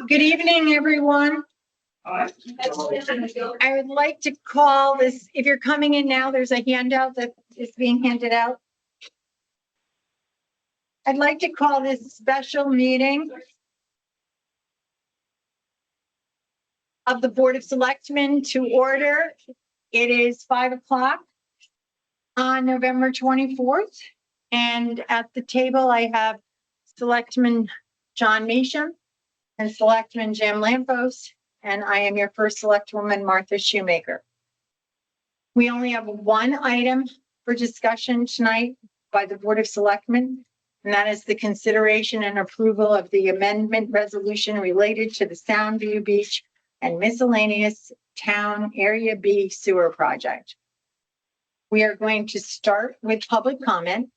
Good evening, everyone. I would like to call this, if you're coming in now, there's a handout that is being handed out. I'd like to call this special meeting of the Board of Selectmen to order. It is 5 o'clock on November 24th. And at the table, I have Selectman John Measham and Selectman Jim Lampos, and I am your first Selectwoman, Martha Shoemaker. We only have one item for discussion tonight by the Board of Selectmen, and that is the consideration and approval of the amendment resolution related to the Soundview Beach and miscellaneous town Area B sewer project. We are going to start with public comment.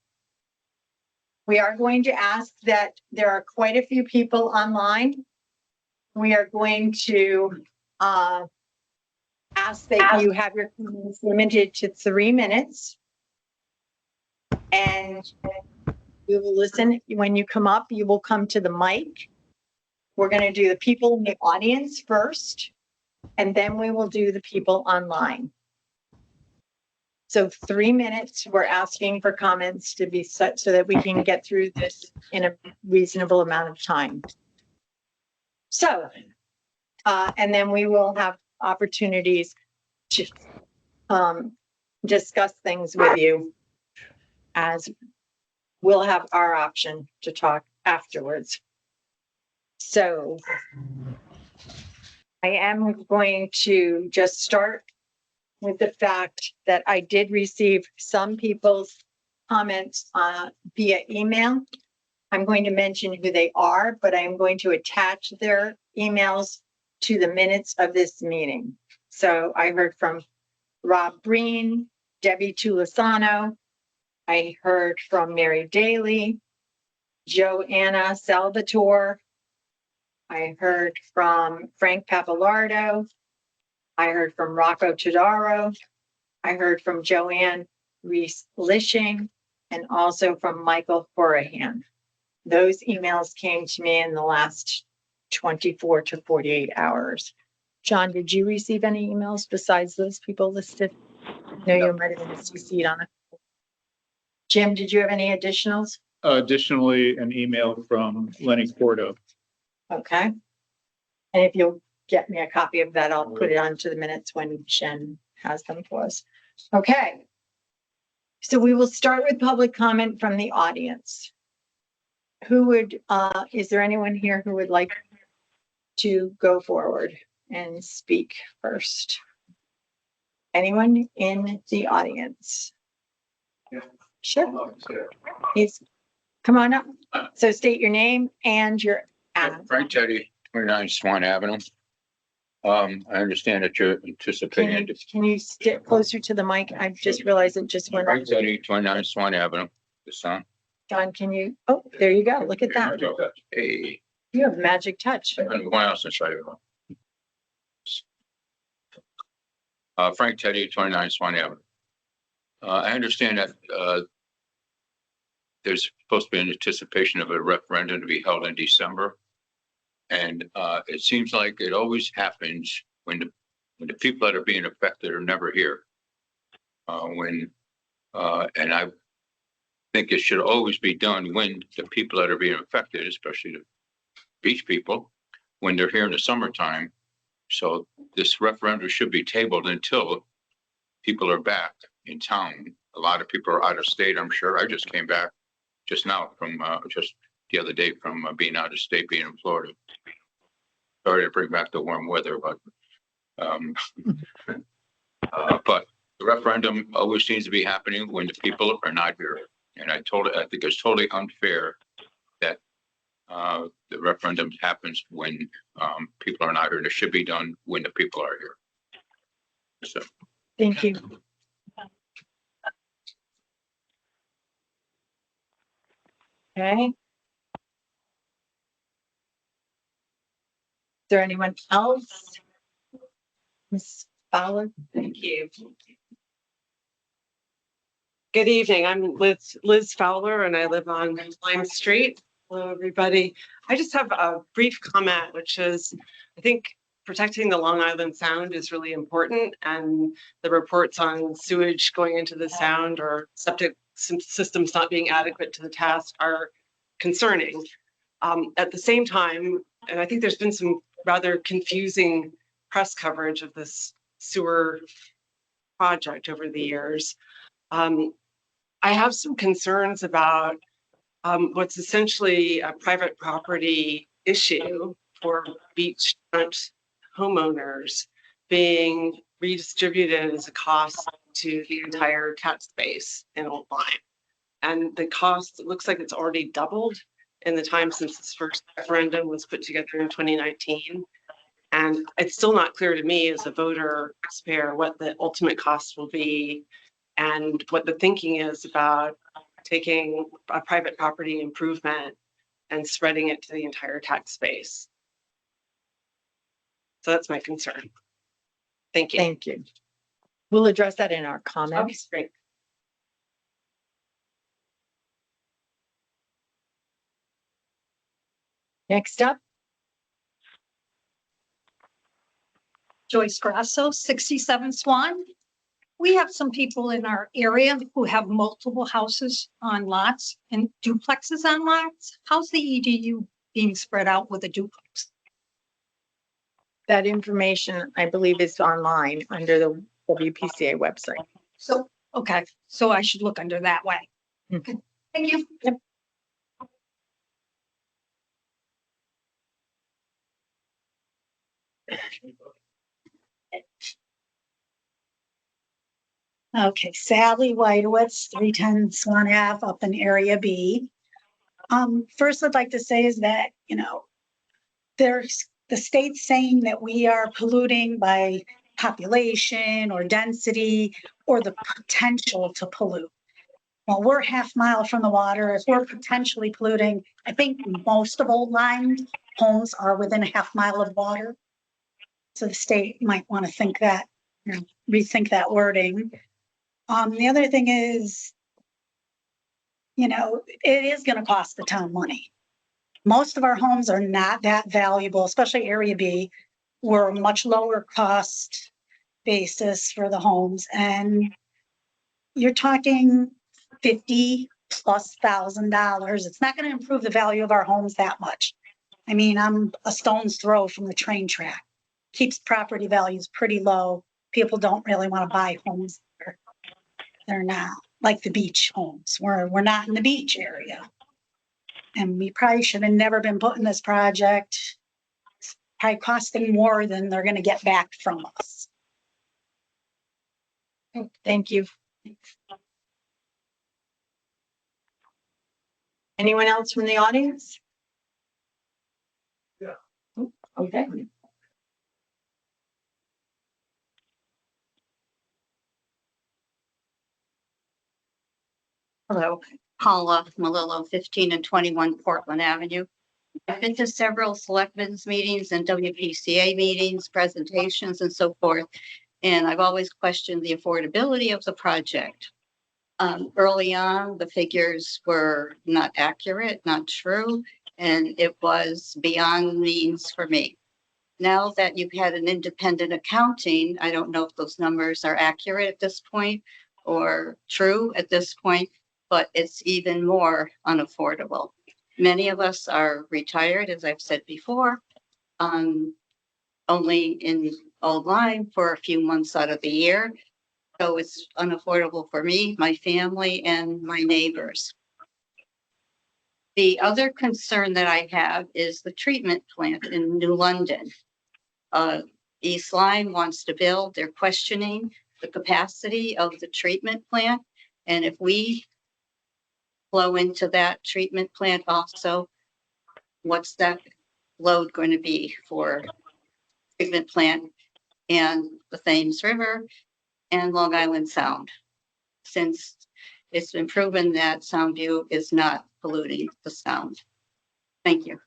We are going to ask that there are quite a few people online. We are going to ask that you have your comments limited to 3 minutes. And we will listen. When you come up, you will come to the mic. We're going to do the people in the audience first, and then we will do the people online. So 3 minutes, we're asking for comments to be set so that we can get through this in a reasonable amount of time. So, and then we will have opportunities to discuss things with you, as we'll have our option to talk afterwards. So I am going to just start with the fact that I did receive some people's comments via email. I'm going to mention who they are, but I'm going to attach their emails to the minutes of this meeting. So I heard from Rob Breen, Debbie Tulisano. I heard from Mary Daly, Joanna Salvatore. I heard from Frank Pappalardo. I heard from Rocco Todaro. I heard from Joanne Reese-Lishing, and also from Michael Horahan. Those emails came to me in the last 24 to 48 hours. John, did you receive any emails besides those people listed? No, you might have been CC'd on it. Jim, did you have any additionals? Additionally, an email from Lenny Cordo. Okay. And if you'll get me a copy of that, I'll put it onto the minutes when Jen has them for us. Okay. So we will start with public comment from the audience. Who would, is there anyone here who would like to go forward and speak first? Anyone in the audience? Yeah. Sure. Please come on up. So state your name and your ad. Frank Teddy, 29 Swan Avenue. I understand that you're anticipating. Can you get closer to the mic? I just realized it just went Frank off. Teddy, 29 Swan Avenue, the sun. John, can you, oh, there you go. Look at that. Hey, You have magic touch. I'm going else inside of it. Frank Teddy, 29 Swan Avenue. I understand that there's supposed to be an anticipation of a referendum to be held in December. And it seems like it always happens when the people that are being affected are never here. And I think it should always be done when the people that are being affected, especially the beach people, when they're here in the summertime. So this referendum should be tabled until people are back in town. A lot of people are out of state, I'm sure. I just came back just now from just the other day from being out of state, being in Florida. Sorry to bring back the warm weather, but but the referendum always seems to be happening when the people are not here. And I think it's totally unfair that the referendum happens when people are not here. It should be done when the people are here. So. Thank you. Okay. Is there anyone else? Ms. Fowler? Thank you. Good evening. I'm Liz Fowler, and I live on Lime Street. Hello, everybody. I just have a brief comment, which is, I think protecting the Long Island Sound is really important, and the reports on sewage going into the sound or septic systems not being adequate to the task are concerning. At the same time, and I think there's been some rather confusing press coverage of this sewer project over the years. I have some concerns about what's essentially a private property issue for beachfront homeowners being redistributed as a cost to the entire cat space in Old Lyme. And the cost, it looks like it's already doubled in the time since this first referendum was put together in 2019. And it's still not clear to me as a voter taxpayer what the ultimate cost will be and what the thinking is about taking a private property improvement and spreading it to the entire tax base. So that's my concern. Thank you. Thank you. We'll address that in our Okay, comments. great. Next up, Joyce Grasso, 67 Swan. We have some people in our area who have multiple houses on lots and duplexes on lots. How's the EDU being spread out with a duplex? that information, I believe, is online under the WPCA website. So, okay, so I should look under that way. Okay, thank you. Okay, Sally Whitewitz, 310 Swan Ave up in Area B. First I'd like to say is that, there's the state's saying that we are polluting by population or density or the potential to pollute. Well, we're half mile from the water. If we're potentially polluting, I think most of Old Lyme homes are within a half mile of water. So the state might want to think that, rethink that wording. The other thing is, it is going to cost the town money. Most of our homes are not that valuable, especially Area B. We're a much lower cost basis for the homes. And you're talking $50,000+. It's not going to improve the value of our homes that much. I mean, I'm a stone's throw from the train track. Keeps property values pretty low. People don't really want to buy homes there. They're not like the beach homes. We're not in the beach area. And we probably should have never been put in this project. It's probably costing more than they're going to get back from us. Thank you. Anyone else from the audience? Yeah. Okay. Hello, Paula Malillo, 15 and 21 Portland Avenue. I've been to several selectmen's meetings and WPCA meetings, presentations and so forth. And I've always questioned the affordability of the project. Early on, the figures were not accurate, not true, and it was beyond means for me. Now that you've had an independent accounting, I don't know if those numbers are accurate at this point or true at this point, but it's even more unaffordable. Many of us are retired, as I've said before, only in Old Lyme for a few months out of the year. So it's unaffordable for me, my family, and my neighbors. The other concern that I have is the treatment plant in New London. East Lyme wants to build, they're questioning the capacity of the treatment plant. And if we flow into that treatment plant also, what's that load going to be for treatment plant and the Thames River and Long Island Sound? Since it's been proven that Soundview is not polluting the sound. Thank you.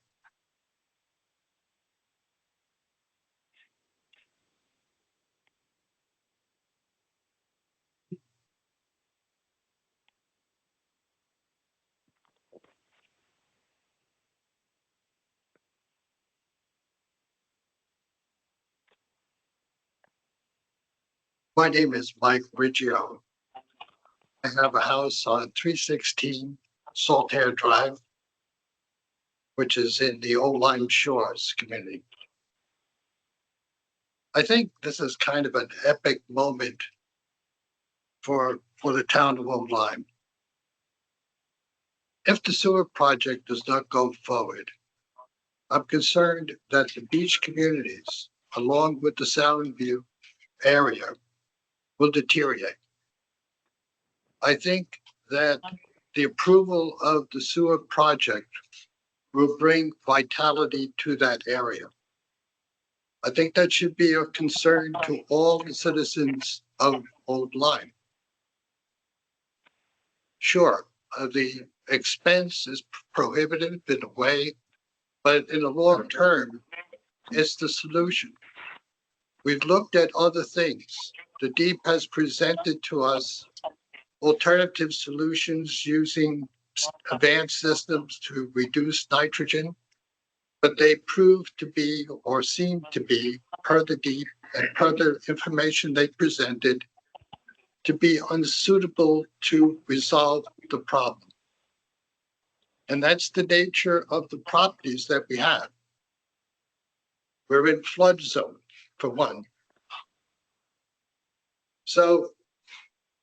My name is Mike Riggio. I have a house on 316 Saltaire Drive, which is in the Old Lyme Shores community. I think this is kind of an epic moment for the town of Old Lyme. If the sewer project does not go forward, I'm concerned that the beach communities, along with the Sound View area, will deteriorate. I think that the approval of the sewer project will bring vitality to that area. I think that should be of concern to all the citizens of Old Lyme. Sure, the expense is prohibitive in a way, but in the long term, it's the solution. We've looked at other things. The DEEP has presented to us alternative solutions using advanced systems to reduce nitrogen, but they proved to be or seem to be, per the DEEP and per the information they presented, to be unsuitable to resolve the problem. And that's the nature of the properties that we have. We're in flood zone, for one. So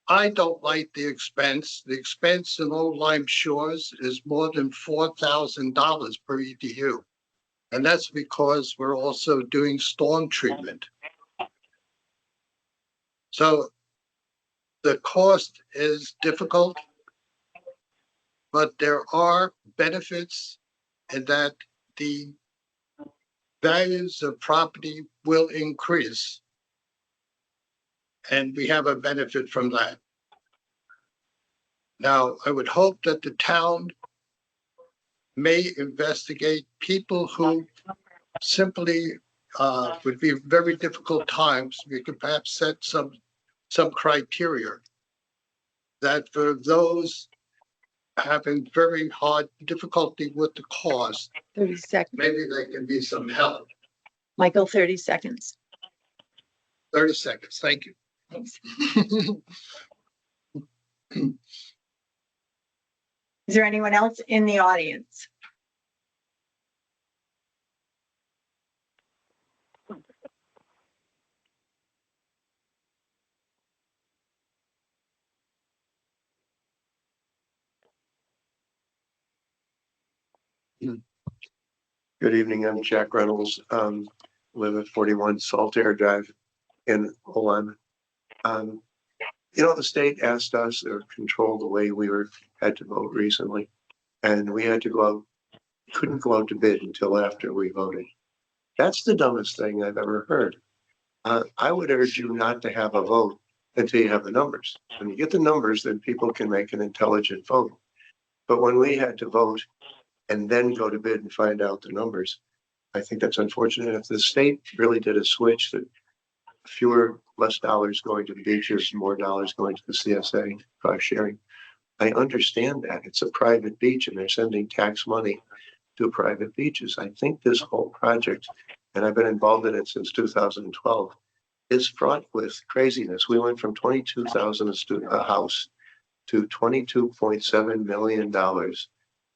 I don't like the expense. The expense in Old Lyme Shores is more than $4,000 per EDU. And that's because we're also doing storm treatment. So the cost is difficult, but there are benefits in that the values of property will increase. And we have a benefit from that. Now, I would hope that the town may investigate people who simply would be very difficult times. We could perhaps set some criteria that for those having very hard difficulty with the cost, 30 seconds. maybe there can be some help. Michael, 30 seconds. 30 seconds. Thank you. Thanks. Is there anyone else in the audience? Good evening, I'm Jack Reynolds, live at 41 Saltaire Drive in Old Lyme. The state asked us to control the way we had to vote recently, and we had to go out, couldn't go out to bid until after we voted. That's the dumbest thing I've ever heard. I would urge you not to have a vote until you have the numbers. When you get the numbers, then people can make an intelligent vote. But when we had to vote and then go to bid and find out the numbers, I think that's unfortunate. If the state really did a switch, that less dollars going to the beaches, more dollars going to the CSA, cost sharing. I understand that it's a private beach and they're sending tax money to private beaches. I think this whole project, and I've been involved in it since 2012, is fraught with craziness. We went from 22,000 a house to $22.7 million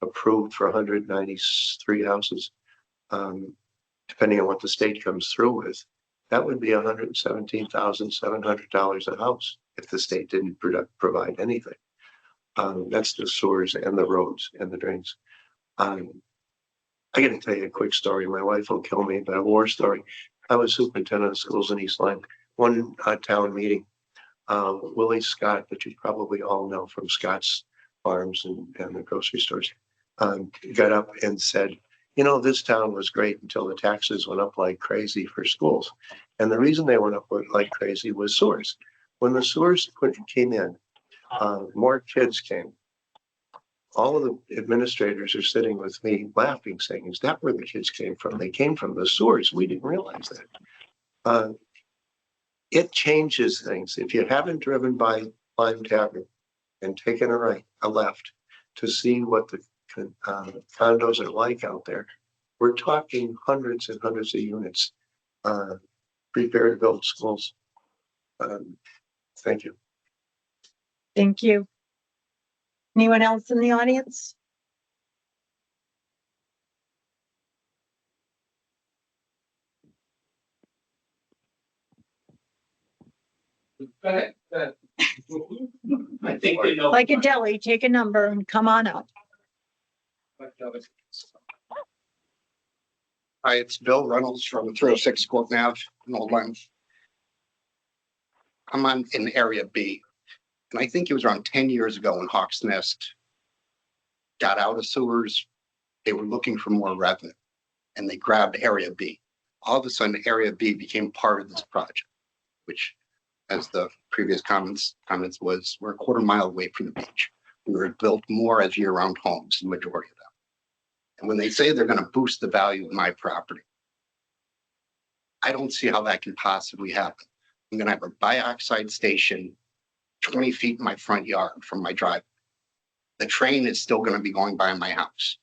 approved for 193 houses, depending on what the state comes through with. That would be $117,700 a house if the state didn't provide anything. That's the sewers and the roads and the drains. I got to tell you a quick story. My wife will kill me, but a war story. I was superintendent of schools in East Lyme. One town meeting, Willie Scott, that you probably all know from Scott's Farms and the grocery stores, got up and said, this town was great until the taxes went up like crazy for schools. And the reason they went up like crazy was sewers. When the sewers came in, more kids came. All of the administrators are sitting with me laughing, saying, is that where the kids came from? They came from the sewers. We didn't realize that. It changes things. If you haven't driven by Lyme Tavern and taken a left to see what the condos are like out there, we're talking hundreds and hundreds of units, prepare to build schools. Thank you. Thank you. Anyone else in the audience? I think they know. Like a deli, take a number and come on up. Hi, it's Bill Reynolds from 306 Colton Ave in Old Lyme. I'm in Area B, and I think it was around 10 years ago when Hawks Nest got out of sewers. They were looking for more revenue, and they grabbed Area B. All of a sudden, Area B became part of this project, which, as the previous comments was, we're a quarter mile away from the beach. We were built more as year-round homes, the majority of them. And when they say they're going to boost the value of my property, I don't see how that can possibly happen. I'm going to have a bioxide station 20 feet in my front yard from my driveway. The train is still going to be going by my house.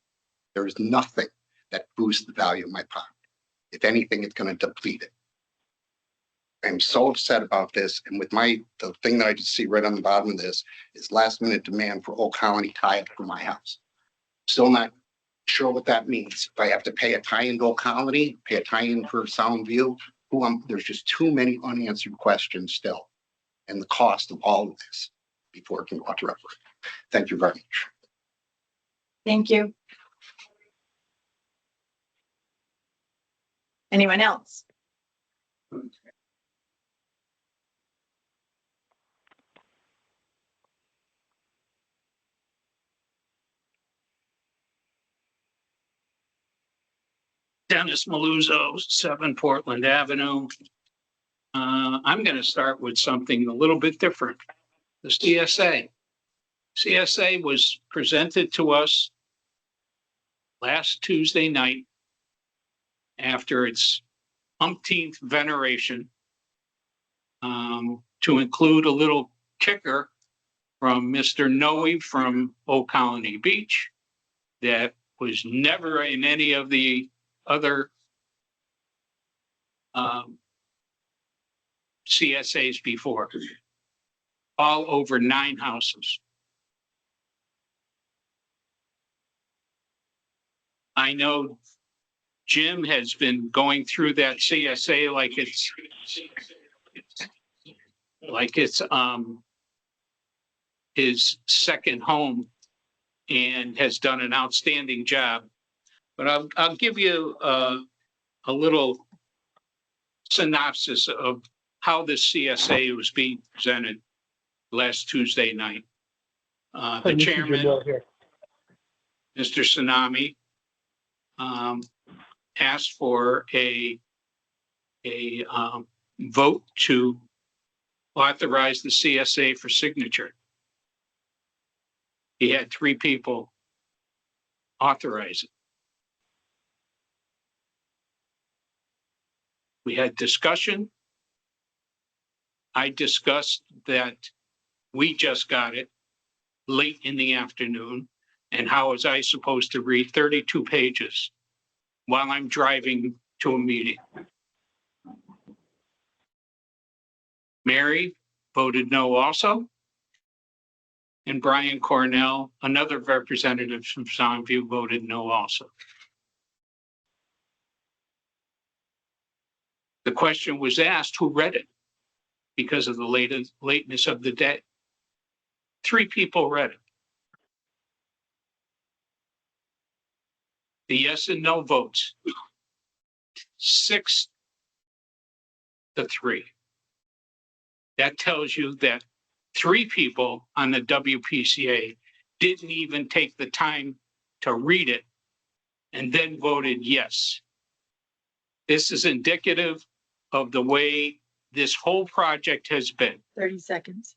There is nothing that boosts the value of my property. If anything, it's going to deplete it. I'm so upset about this. And with the thing that I just see right on the bottom of this is last minute demand for Old Colony tie-up for my house. Still not sure what that means. If I have to pay a tie-in to Old Colony, pay a tie-in for Sound View, there's just too many unanswered questions still. And the cost of all of this before it can go out to referendum. Thank you very much. Thank you. Anyone else? Dennis Maluzzo, 7 Portland Avenue. I'm going to start with something a little bit different. The CSA. CSA was presented to us last Tuesday night after its umpteenth veneration, to include a little kicker from Mr. Noe from Old Colony Beach that was never in any of the other CSAs before, all over 9 houses. I know Jim has been going through that CSA like it's his second home and has done an outstanding job. But I'll give you a little synopsis of how this CSA was being presented last Tuesday night. The chairman, Mr. Tsunami, asked for a vote to authorize the CSA for signature. He had 3 people authorize it. We had discussion. I discussed that we just got it late in the afternoon, and how was I supposed to read 32 pages while I'm driving to a meeting? Mary voted no also. And Brian Cornell, another representative from Soundview, voted no also. The question was asked, who read it? Because of the lateness of the day. 3 people read it. The yes and no votes, 6-3. That tells you that 3 people on the WPCA didn't even take the time to read it and then voted yes. This is indicative of the way this whole project has been. 30 seconds.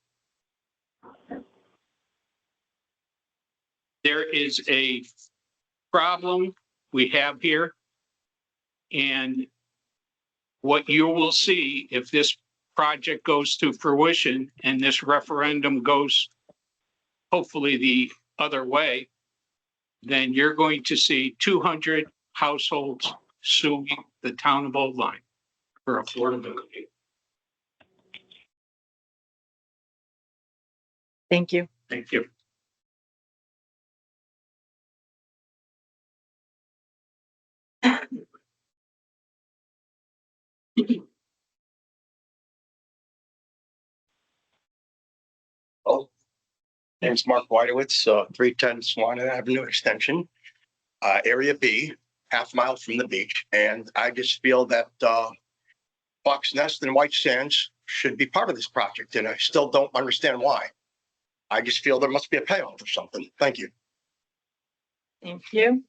There is a problem we have here. And what you will see if this project goes to fruition and this referendum goes hopefully the other way, then you're going to see 200 households suing the town of Old Lyme for affordability. Thank you. Thank you. Oh, name's Mark Whitewitz, 310 Swan Avenue Extension, Area B, half mile from the beach. And I just feel that Fox Nest and White Sands should be part of this project, and I still don't understand why. I just feel there must be a payoff or something. Thank you. Thank you.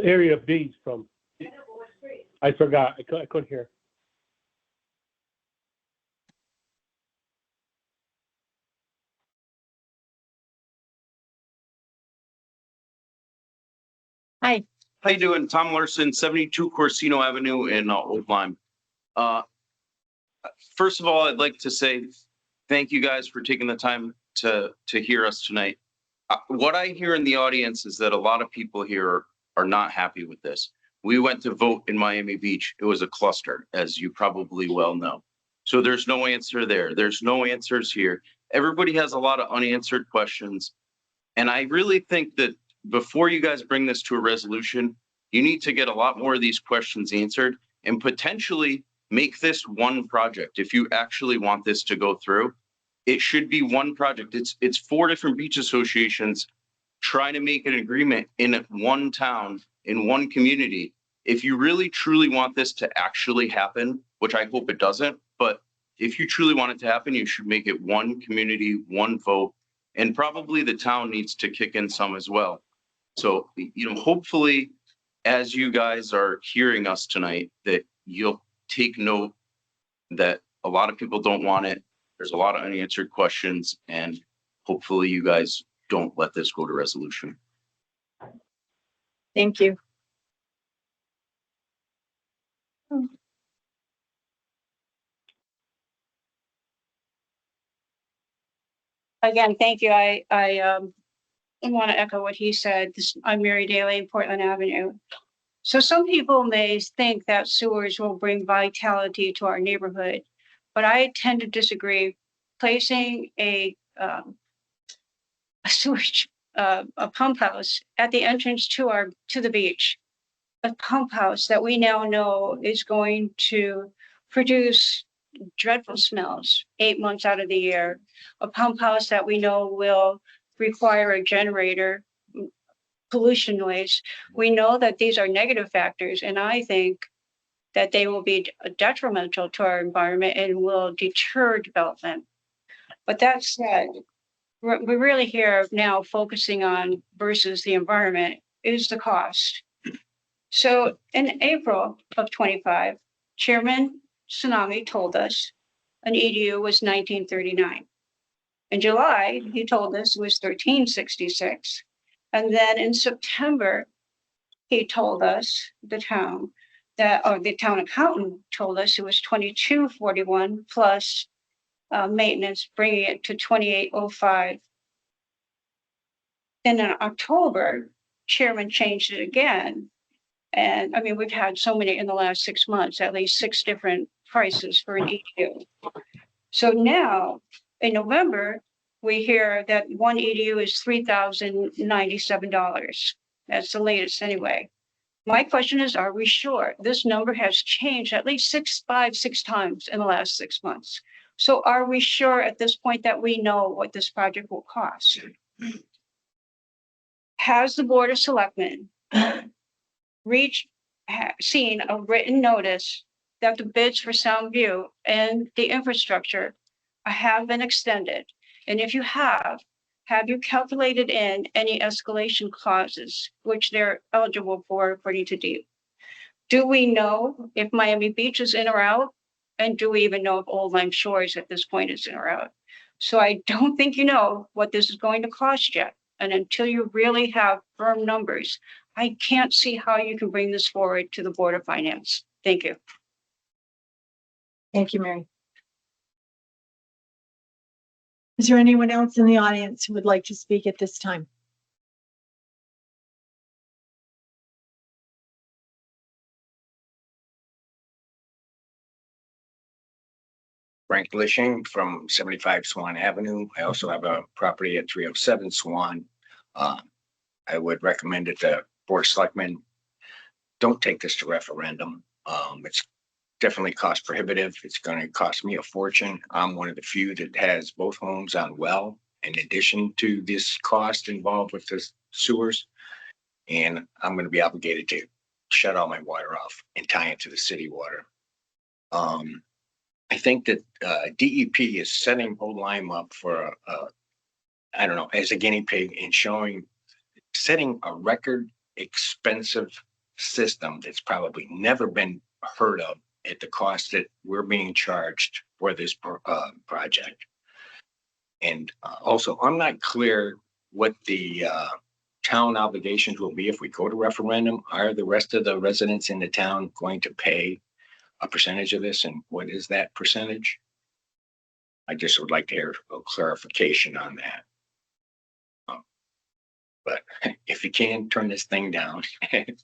Area B's from? I forgot. I couldn't hear. Hi. How you doing? Tom Larson, 72 Corsino Avenue in Old Lyme. Uh, First of all, I'd like to say thank you guys for taking the time to hear us tonight. What I hear in the audience is that a lot of people here are not happy with this. We went to vote in Miami Beach. It was a cluster, as you probably well know. So there's no answer there. There's no answers here. Everybody has a lot of unanswered questions. And I really think that before you guys bring this to a resolution, you need to get a lot more of these questions answered and potentially make this one project. If you actually want this to go through, it should be one project. It's 4 different beach associations trying to make an agreement in one town, in one community. If you really truly want this to actually happen, which I hope it doesn't, but if you truly want it to happen, you should make it one community, one vote, and probably the town needs to kick in some as well. So, hopefully, as you guys are hearing us tonight, that you'll take note that a lot of people don't want it. There's a lot of unanswered questions, and hopefully you guys don't let this go to resolution. Thank you. Again, thank you. I want to echo what he said. I'm Mary Daly, Portland Avenue. So some people may think that sewers will bring vitality to our neighborhood, but I tend to disagree. Placing a sewage, a pump house at the entrance to the beach, a pump house that we now know is going to produce dreadful smells 8 months out of the year, a pump house that we know will require a generator, pollution noise. We know that these are negative factors, and I think that they will be detrimental to our environment and will deter development. But that said, we're really here now focusing on versus the environment is the cost. So in April of 25, Chairman Tsunami told us an EDU was 1939. In July, he told us it was 1366. And then in September, he told us, the town accountant told us it was 2241 plus maintenance, bringing it to 2805. And in October, Chairman changed it again. And I mean, we've had so many in the last 6 months, at least 6 different prices for an EDU. So now in November, we hear that one EDU is $3,097. That's the latest anyway. My question is, are we sure? This number has changed at least 6 times in the last 6 months. So are we sure at this point that we know what this project will cost? Has the Board of Selectmen seen a written notice that the bids for Soundview and the infrastructure have been extended? And if you have you calculated in any escalation clauses, which they're eligible for according to DEEP? Do we know if Miami Beach is in or out? And do we even know if Old Lyme Shores at this point is in or out? So I don't think you know what this is going to cost yet. And until you really have firm numbers, I can't see how you can bring this forward to the Board of Finance. Thank you. Thank you, Mary. Is there anyone else in the audience who would like to speak at this time? Frank Lishing from 75 Swan Avenue. I also have a property at 307 Swan. I would recommend that the Board of Selectmen don't take this to referendum. It's definitely cost prohibitive. It's going to cost me a fortune. I'm one of the few that has both homes on well, in addition to this cost involved with the sewers. And I'm going to be obligated to shut all my water off and tie into the city water. I think that DEP is setting Old Lyme up for I don't know, as a guinea pig in setting a record expensive system that's probably never been heard of at the cost that we're being charged for this project. And also, I'm not clear what the town obligations will be if we go to referendum. Are the rest of the residents in the town going to pay a percentage of this, and what is that percentage? I just would like to hear a clarification on that. But if you can turn this thing down,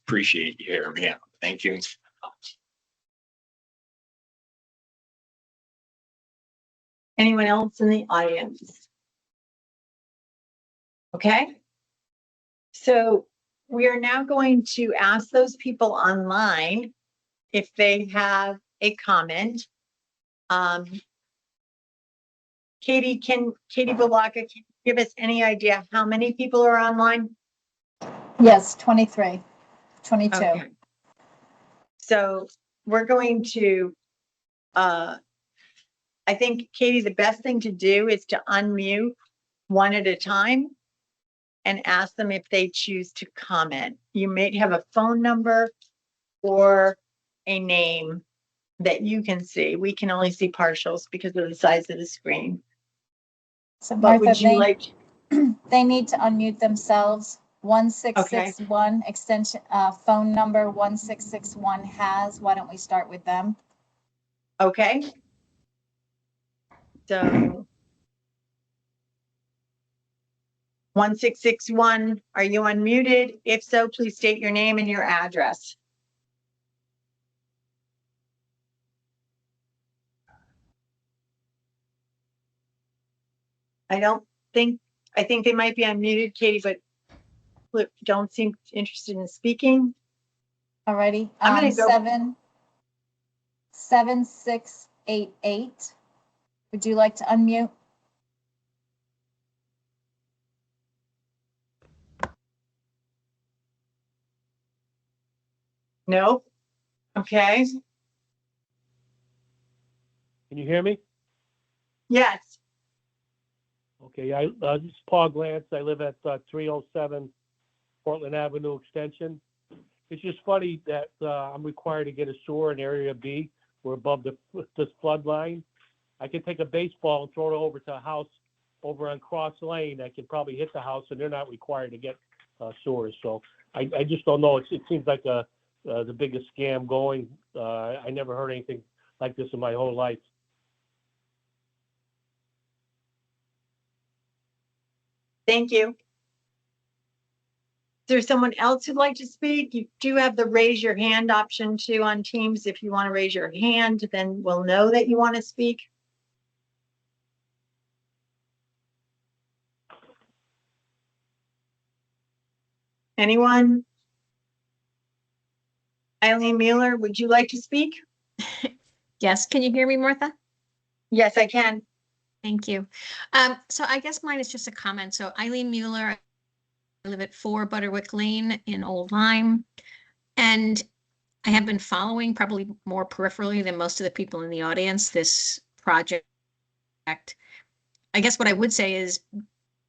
appreciate you hearing me out. Thank you. Anyone else in the audience? Okay. So we are now going to ask those people online if they have a comment. Katie Balaka, can you give us any idea how many people are online? Yes, 23, 22. Okay. So we're going to, I think, Katie, the best thing to do is to unmute one at a time and ask them if they choose to comment. You may have a phone number or a name that you can see. We can only see partials because of the size of the screen. So But Martha, would you like? they need to unmute themselves. 1661 extension, phone number 1661 has. Why don't we start with them? Okay. So 1661, are you unmuted? If so, please state your name and your address. I think they might be unmuted, Katie, but don't seem interested in speaking. Alrighty. I'm gonna go. 7688. Would you like to unmute? No. Okay. Can you hear me? Yes. Okay, this is Paul Glantz. I live at 307 Portland Avenue Extension. It's just funny that I'm required to get a sewer in Area B. We're above this flood line. I can take a baseball and throw it over to a house over on Cross Lane. I can probably hit the house, and they're not required to get sewers. So I just don't know. It seems like the biggest scam going. I never heard anything like this in my whole life. Thank you. Is there someone else who'd like to speak? You do have the raise your hand option too on Teams. If you want to raise your hand, then we'll know that you want to speak. Anyone? Eileen Mueller, would you like to speak? Yes, can you hear me, Martha? Yes, I can. Thank you. So I guess mine is just a comment. So Eileen Mueller, I live at 4 Butterwick Lane in Old Lyme. And I have been following, probably more peripherally than most of the people in the audience, this project. I guess what I would say is,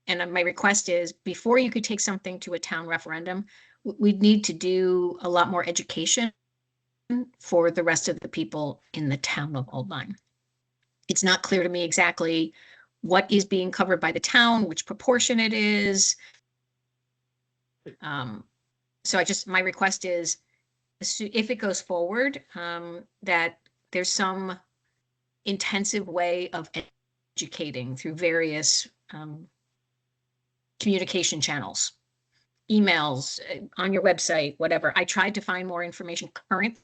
and my request is, before you could take something to a town referendum, we'd need to do a lot more education for the rest of the people in the town of Old Lyme. It's not clear to me exactly what is being covered by the town, which proportion it is. So my request is, if it goes forward, that there's some intensive way of educating through various communication channels, emails, on your website, whatever. I tried to find more information currently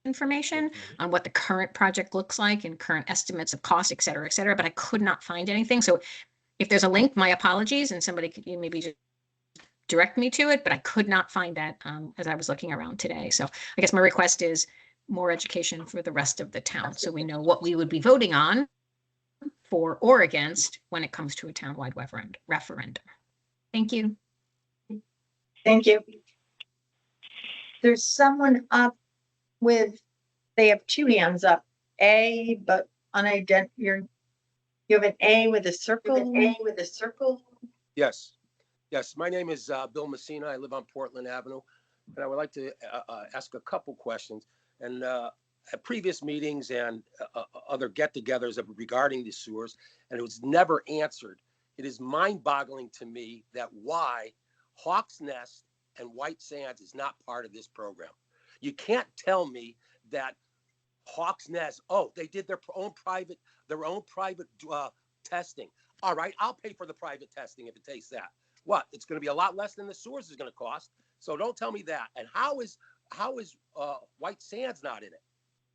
information on what the current project looks like and current estimates of cost, et cetera, but I could not find anything. So if there's a link, my apologies, and somebody could maybe just direct me to it, but I could not find that as I was looking around today. So I guess my request is more education for the rest of the town, so we know what we would be voting on for or against when it comes to a townwide referendum. Thank you. Thank you. There's someone up with, they have two hands up, A, but unidentified, you have an A with a circle. Yes, yes. My name is Bill Messina. I live on Portland Avenue, and I would like to ask a couple questions. And at previous meetings and other get-togethers regarding the sewers, and it was never answered. It is mind-boggling to me that why Hawks Nest and White Sands is not part of this program. You can't tell me that Hawks Nest, oh, they did their own private testing. All right, I'll pay for the private testing if it takes that. What? It's going to be a lot less than the sewers is going to cost. So don't tell me that. And how is White Sands not in it?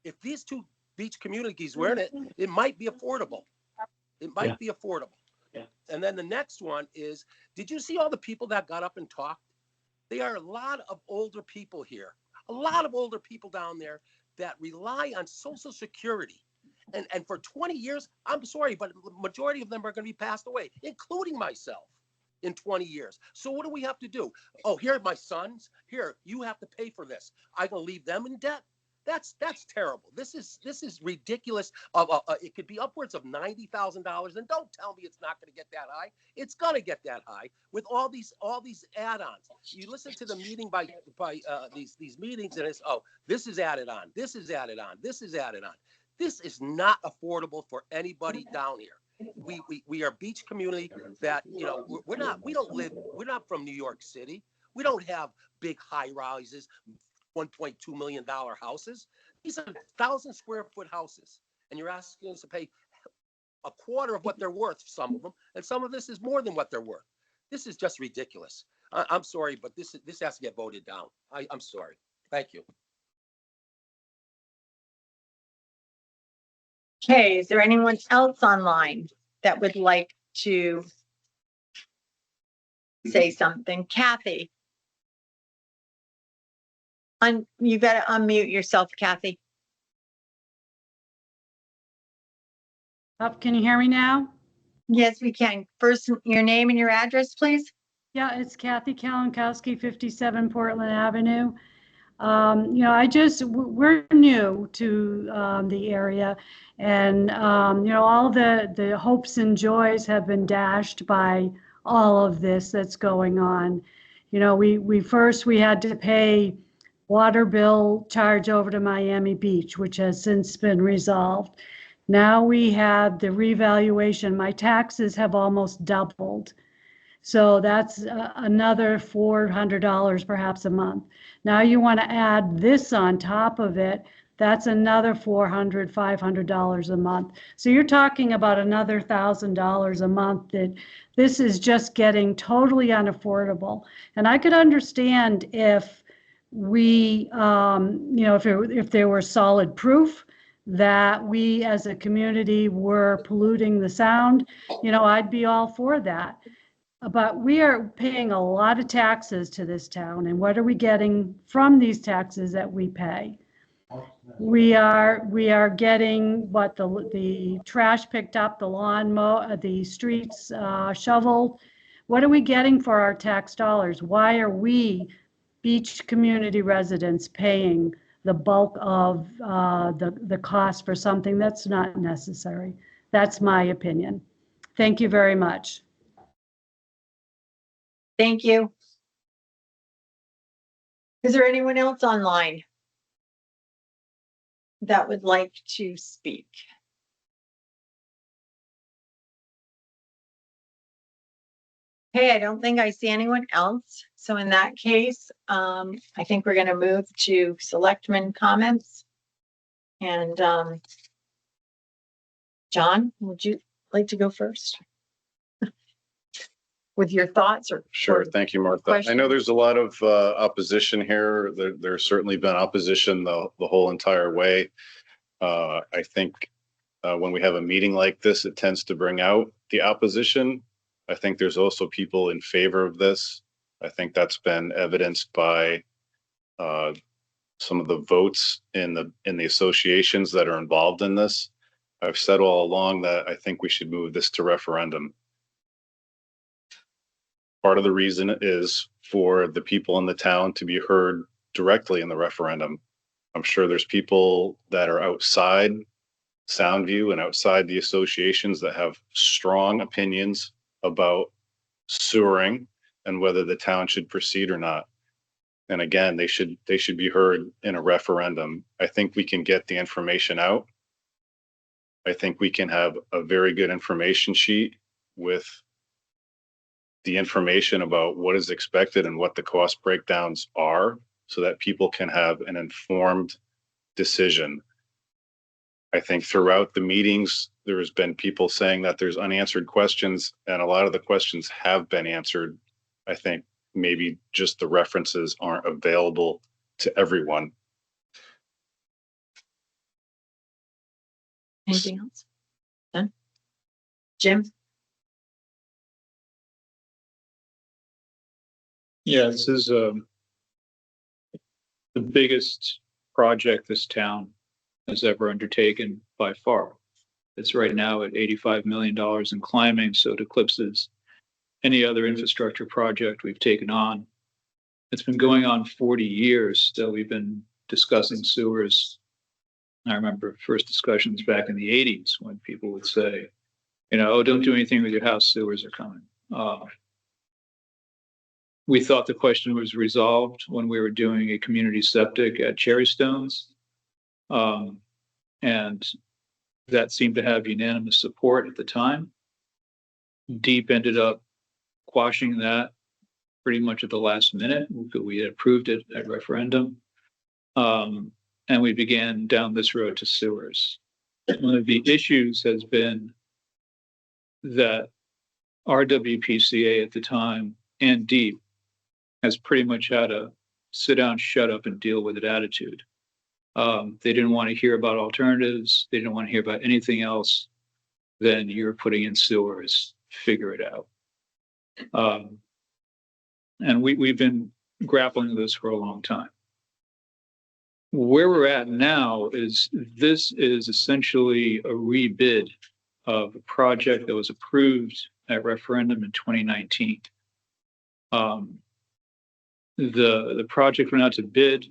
If these two beach communities were in it, it might be affordable. It might be affordable. Yeah. And then the next one is, did you see all the people that got up and talked? There are a lot of older people here, a lot of older people down there that rely on Social Security. And for 20 years, I'm sorry, but the majority of them are going to be passed away, including myself, in 20 years. So what do we have to do? Oh, here are my sons. Here, you have to pay for this. I'm going to leave them in debt. That's terrible. This is ridiculous. It could be upwards of $90,000, and don't tell me it's not going to get that high. It's going to get that high with all these add-ons. You listen to the meeting by these meetings, and it's, oh, this is added on, this is added on, this is added on. This is not affordable for anybody down here. We are a beach community that, you know, we're not from New York City. We don't have big high rises, $1.2 million houses. These are 1,000 square foot houses. And you're asking us to pay a quarter of what they're worth, some of them. And some of this is more than what they're worth. This is just ridiculous. I'm sorry, but this has to get voted down. I'm sorry. Thank you. Okay, is there anyone else online that would like to say something? Kathy? You got to unmute yourself, Kathy. Up, can you hear me now? Yes, we can. First, your name and your address, please. Yeah, it's Kathy Kalankowski, 57 Portland Avenue. We're new to the area, and all the hopes and joys have been dashed by all of this that's going on. We had to pay water bill charge over to Miami Beach, which has since been resolved. Now we have the revaluation. My taxes have almost doubled. So that's another $400 perhaps a month. Now you want to add this on top of it. That's another $400, $500 a month. So you're talking about another $1,000 a month. That this is just getting totally unaffordable. And I could understand if we, if there were solid proof that we as a community were polluting the sound, I'd be all for that. But we are paying a lot of taxes to this town, and what are we getting from these taxes that we pay? We are getting what the trash picked up, the lawn the streets shoveled. What are we getting for our tax dollars? Why are we beach community residents paying the bulk of the cost for something that's not necessary? That's my opinion. Thank you very much. Thank you. Is there anyone else online that would like to speak? Hey, I don't think I see anyone else. So in that case, I think we're going to move to selectmen comments. And John, would you like to go first? with your thoughts or? Sure. Thank you, Martha. I Question? know there's a lot of opposition here. There's certainly been opposition the whole entire way. I think when we have a meeting like this, it tends to bring out the opposition. I think there's also people in favor of this. I think that's been evidenced by some of the votes in the associations that are involved in this. I've said all along that I think we should move this to referendum. Part of the reason is for the people in the town to be heard directly in the referendum. I'm sure there's people that are outside Soundview and outside the associations that have strong opinions about sewering and whether the town should proceed or not. And again, they should be heard in a referendum. I think we can get the information out. I think we can have a very good information sheet with the information about what is expected and what the cost breakdowns are so that people can have an informed decision. I think throughout the meetings, there has been people saying that there's unanswered questions, and a lot of the questions have been answered. I think maybe just the references aren't available to everyone. Anything else? Done? Jim? Yeah, this is the biggest project this town has ever undertaken by far. It's right now at $85 million and climbing, so it eclipses any other infrastructure project we've taken on. It's been going on 40 years that we've been discussing sewers. I remember first discussions back in the 80s when people would say, you know, oh, don't do anything with your house, sewers are coming. We thought the question was resolved when we were doing a community septic at Cherry Stones. And that seemed to have unanimous support at the time. Deep ended up quashing that pretty much at the last minute. We had approved it at referendum. And we began down this road to sewers. One of the issues has been that RWPCA at the time and Deep has pretty much had a sit down, shut up and deal with it attitude. They didn't want to hear about alternatives. They didn't want to hear about anything else than you're putting in sewers, figure it out. And we've been grappling with this for a long time. Where we're at now is this is essentially a rebid of a project that was approved at referendum in 2019. The project went out to bid.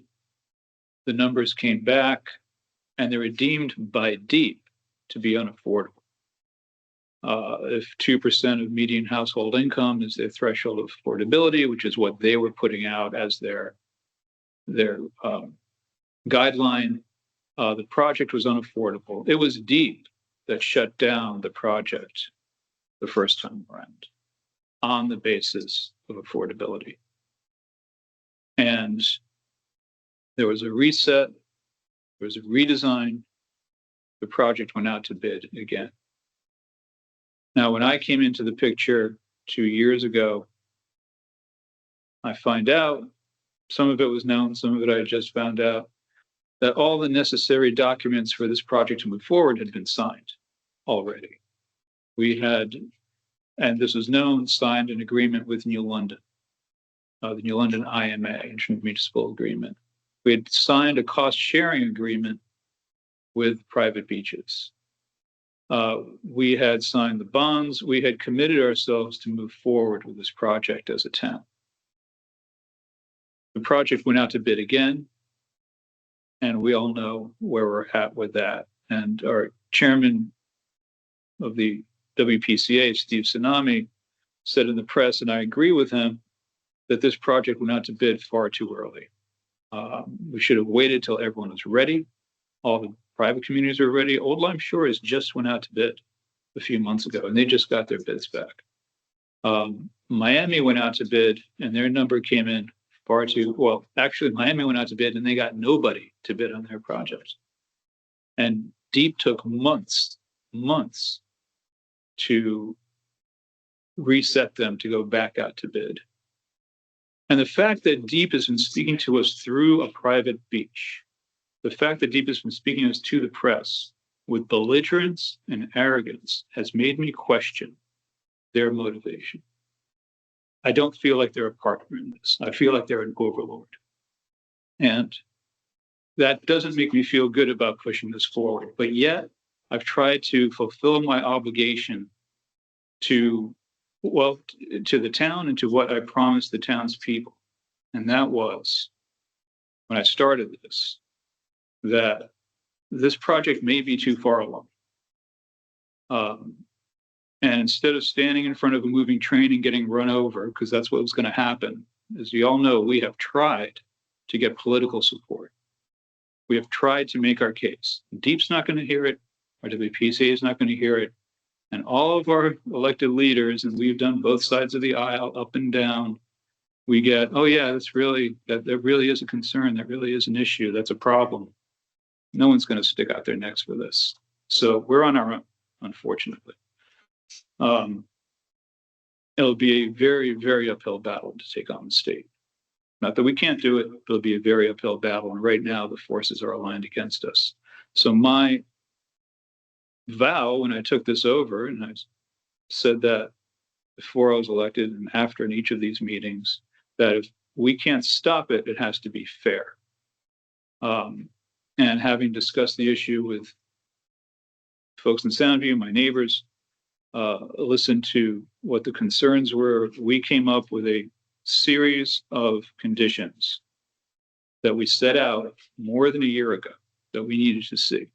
The numbers came back and they were deemed by Deep to be unaffordable. If 2% of median household income is their threshold of affordability, which is what they were putting out as their guideline, the project was unaffordable. It was Deep that shut down the project the first time around on the basis of affordability. And there was a reset, there was a redesign, the project went out to bid again. Now, when I came into the picture 2 years ago, I find out, some of it was known, some of it I just found out, that all the necessary documents for this project to move forward had been signed already. We had, and this was known, signed an agreement with New London, the New London IMA, Intermunicipal Agreement. We had signed a cost sharing agreement with private beaches. We had signed the bonds. We had committed ourselves to move forward with this project as a town. The project went out to bid again, and we all know where we're at with that. And our chairman of the WPCA, Steve Tsunami, said in the press, and I agree with him, that this project went out to bid far too early. We should have waited till everyone was ready. All the private communities were ready. Old Lyme Shores just went out to bid a few months ago, and they just got their bids back. Miami went out to bid, and their number came in far too, well, actually, Miami went out to bid, and they got nobody to bid on their project. And Deep took months to reset them to go back out to bid. And the fact that Deep has been speaking to us through a private beach, the fact that Deep has been speaking to us to the press with belligerence and arrogance has made me question their motivation. I don't feel like they're a partner in this. I feel like they're an overlord. And that doesn't make me feel good about pushing this forward. But yet, I've tried to fulfill my obligation to, well, to the town and to what I promised the townspeople. And that was, when I started this, that this project may be too far along. And instead of standing in front of a moving train and getting run over, because that's what was going to happen, as you all know, we have tried to get political support. We have tried to make our case. Deep's not going to hear it. Our WPCA is not going to hear it. And all of our elected leaders, and we've done both sides of the aisle, up and down, we get, oh yeah, that really is a concern. That really is an issue. That's a problem. No one's going to stick out their necks for this. So we're on our own, unfortunately. It'll be a very, very uphill battle to take on the state. Not that we can't do it, but it'll be a very uphill battle. And right now the forces are aligned against us. So my vow when I took this over, and I said that before I was elected and after in each of these meetings, that if we can't stop it, it has to be fair. And having discussed the issue with folks in Soundview, my neighbors, listened to what the concerns were, we came up with a series of conditions that we set out more than a year ago that we needed to see.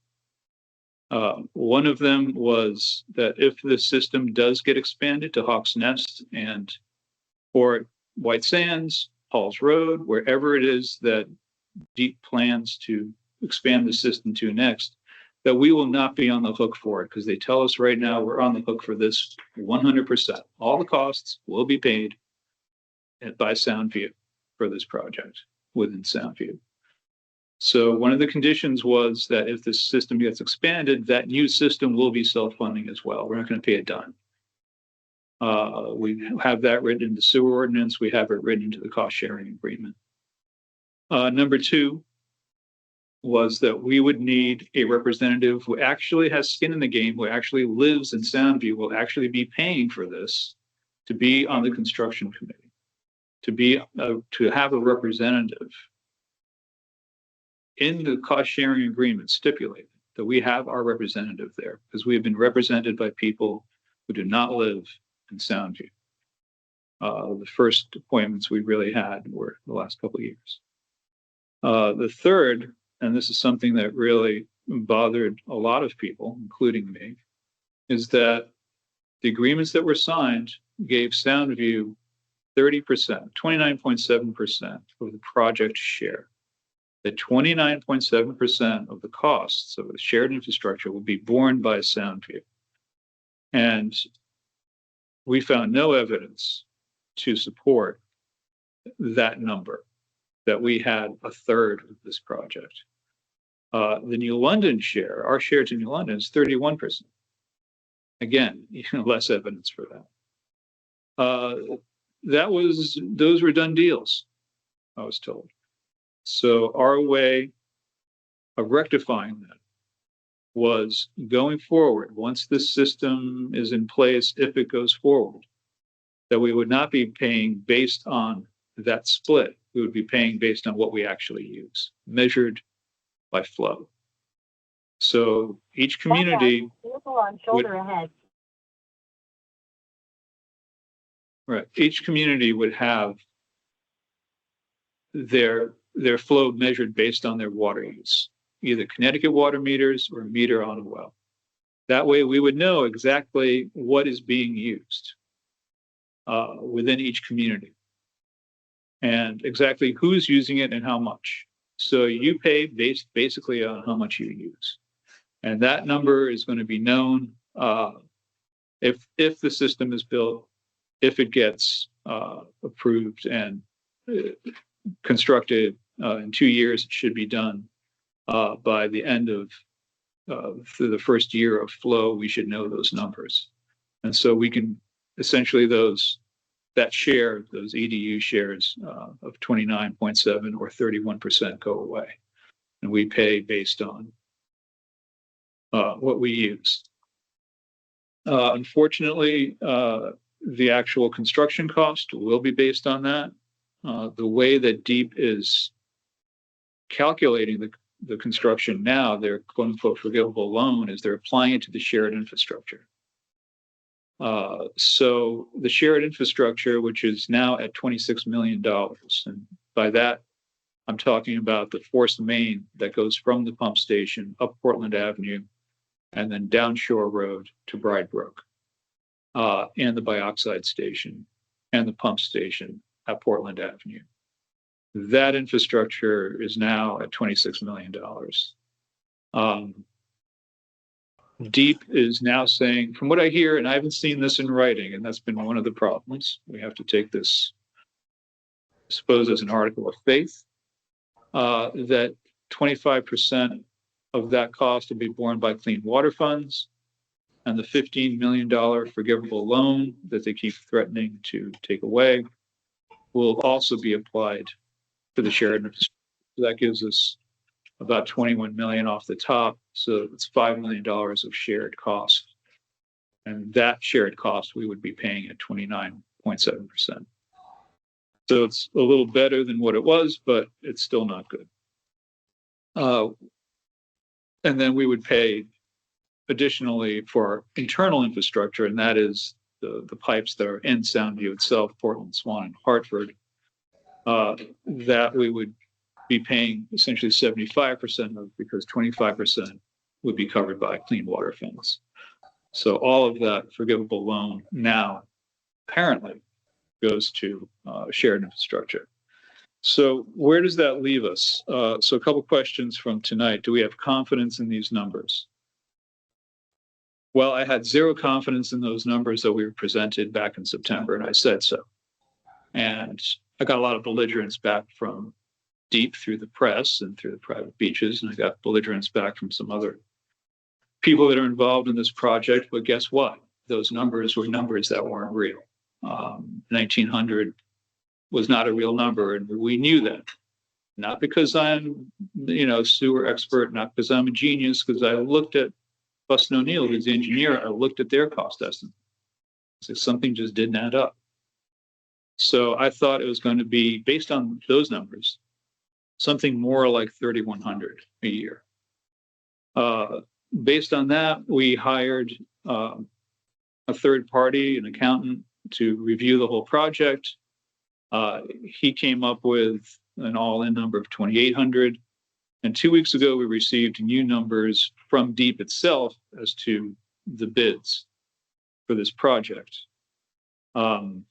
One of them was that if the system does get expanded to Hawks Nest and or White Sands, Halls Road, wherever it is that Deep plans to expand the system to next, that we will not be on the hook for it, because they tell us right now we're on the hook for this 100%. All the costs will be paid by Soundview for this project within Soundview. So one of the conditions was that if the system gets expanded, that new system will be self-funding as well. We're not going to pay a dime. We have that written in the sewer ordinance. We have it written into the cost sharing agreement. Number two was that we would need a representative who actually has skin in the game, who actually lives in Soundview, will actually be paying for this, to be on the construction committee, to have a representative in the cost sharing agreement stipulated that we have our representative there, because we have been represented by people who do not live in Soundview. The first appointments we really had were the last couple of years. The third, and this is something that really bothered a lot of people, including me, is that the agreements that were signed gave Soundview 30%, 29.7% of the project share. That 29.7% of the costs of the shared infrastructure will be borne by Soundview. And we found no evidence to support that number, that we had a third of this project. The New London share, our share to New London is 31%. Again, less evidence for that. Those were done deals, I was told. So our way of rectifying that was going forward, once this system is in place, if it goes forward, that we would not be paying based on that split. We would be paying based on what we actually use, measured by flow. So each community each community would have their flow measured based on their water use, either Connecticut water meters or a meter on a well. That way we would know exactly what is being used within each community and exactly who's using it and how much. So you pay basically on how much you use. And that number is going to be known if the system is built, if it gets approved and constructed in 2 years. It should be done by the end of through the first year of flow. We should know those numbers, and so we can essentially that share, those EDU shares of 29.7 or 31% go away. And we pay based on what we use. Unfortunately, the actual construction cost will be based on that. The way that DEEP is calculating the construction now, their quote unquote forgivable loan, is they're applying it to the shared infrastructure. So the shared infrastructure, which is now at $26 million, and by that, I'm talking about the forced main that goes from the pump station up Portland Avenue and then down Shore Road to Bridebrook, and the bioxide station and the pump station at Portland Avenue. That infrastructure is now at $26 million. DEEP is now saying, from what I hear, and I haven't seen this in writing, and that's been one of the problems, we have to take this, I suppose, as an article of faith, that 25% of that cost will be borne by clean water funds, and the $15 million forgivable loan that they keep threatening to take away will also be applied to the shared infrastructure. That gives us about 21 million off the top. So it's $5 million of shared cost. And that shared cost we would be paying at 29.7%. So it's a little better than what it was, but it's still not good. And then we would pay additionally for our internal infrastructure, and that is the pipes that are in Soundview itself, Portland, Swan, and Hartford, that we would be paying essentially 75% of, because 25% would be covered by clean water funds. So all of that forgivable loan now apparently goes to shared infrastructure. So where does that leave us? So a couple questions from tonight. Do we have confidence in these numbers? Well, I had zero confidence in those numbers that we were presented back in September, and I said so. And I got a lot of belligerence back from DEEP through the press and through the private beaches, and I got belligerence back from some other people that are involved in this project. But guess what? Those numbers were numbers that weren't real. 1900 was not a real number, and we knew that. Not because I'm, sewer expert, not because I'm a genius, because I looked at Buston O'Neill, who's the engineer. I looked at their cost estimate. So something just didn't add up. So I thought it was going to be, based on those numbers, something more like 3,100 a year. Based on that, we hired a third party, an accountant, to review the whole project. He came up with an all-in number of 2,800. And 2 weeks ago, we received new numbers from DEEP itself as to the bids for this project. And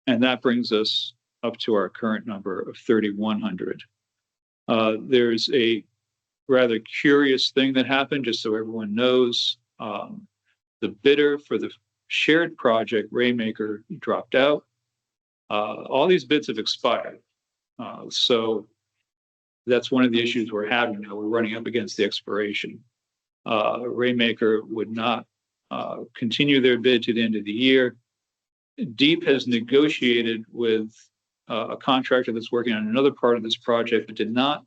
that brings us up to our current number of 3,100. There's a rather curious thing that happened, just so everyone knows. The bidder for the shared project, Rainmaker, dropped out. All these bids have expired. So that's one of the issues we're having now. We're running up against the expiration. Rainmaker would not continue their bid to the end of the year. DEEP has negotiated with a contractor that's working on another part of this project, but did not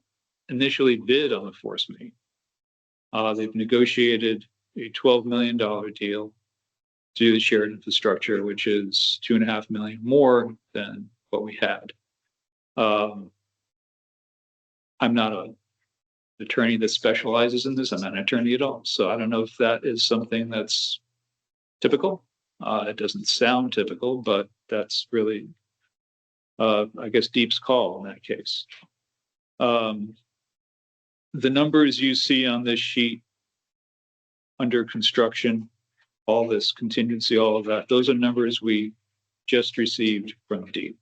initially bid on the force main. They've negotiated a $12 million deal to do the shared infrastructure, which is $2.5 million more than what we had. I'm not an attorney that specializes in this. I'm not an attorney at all. So I don't know if that is something that's typical. It doesn't sound typical, but that's really, I guess, DEEP's call in that case. The numbers you see on this sheet under construction, all this contingency, all of that, those are numbers we just received from DEEP.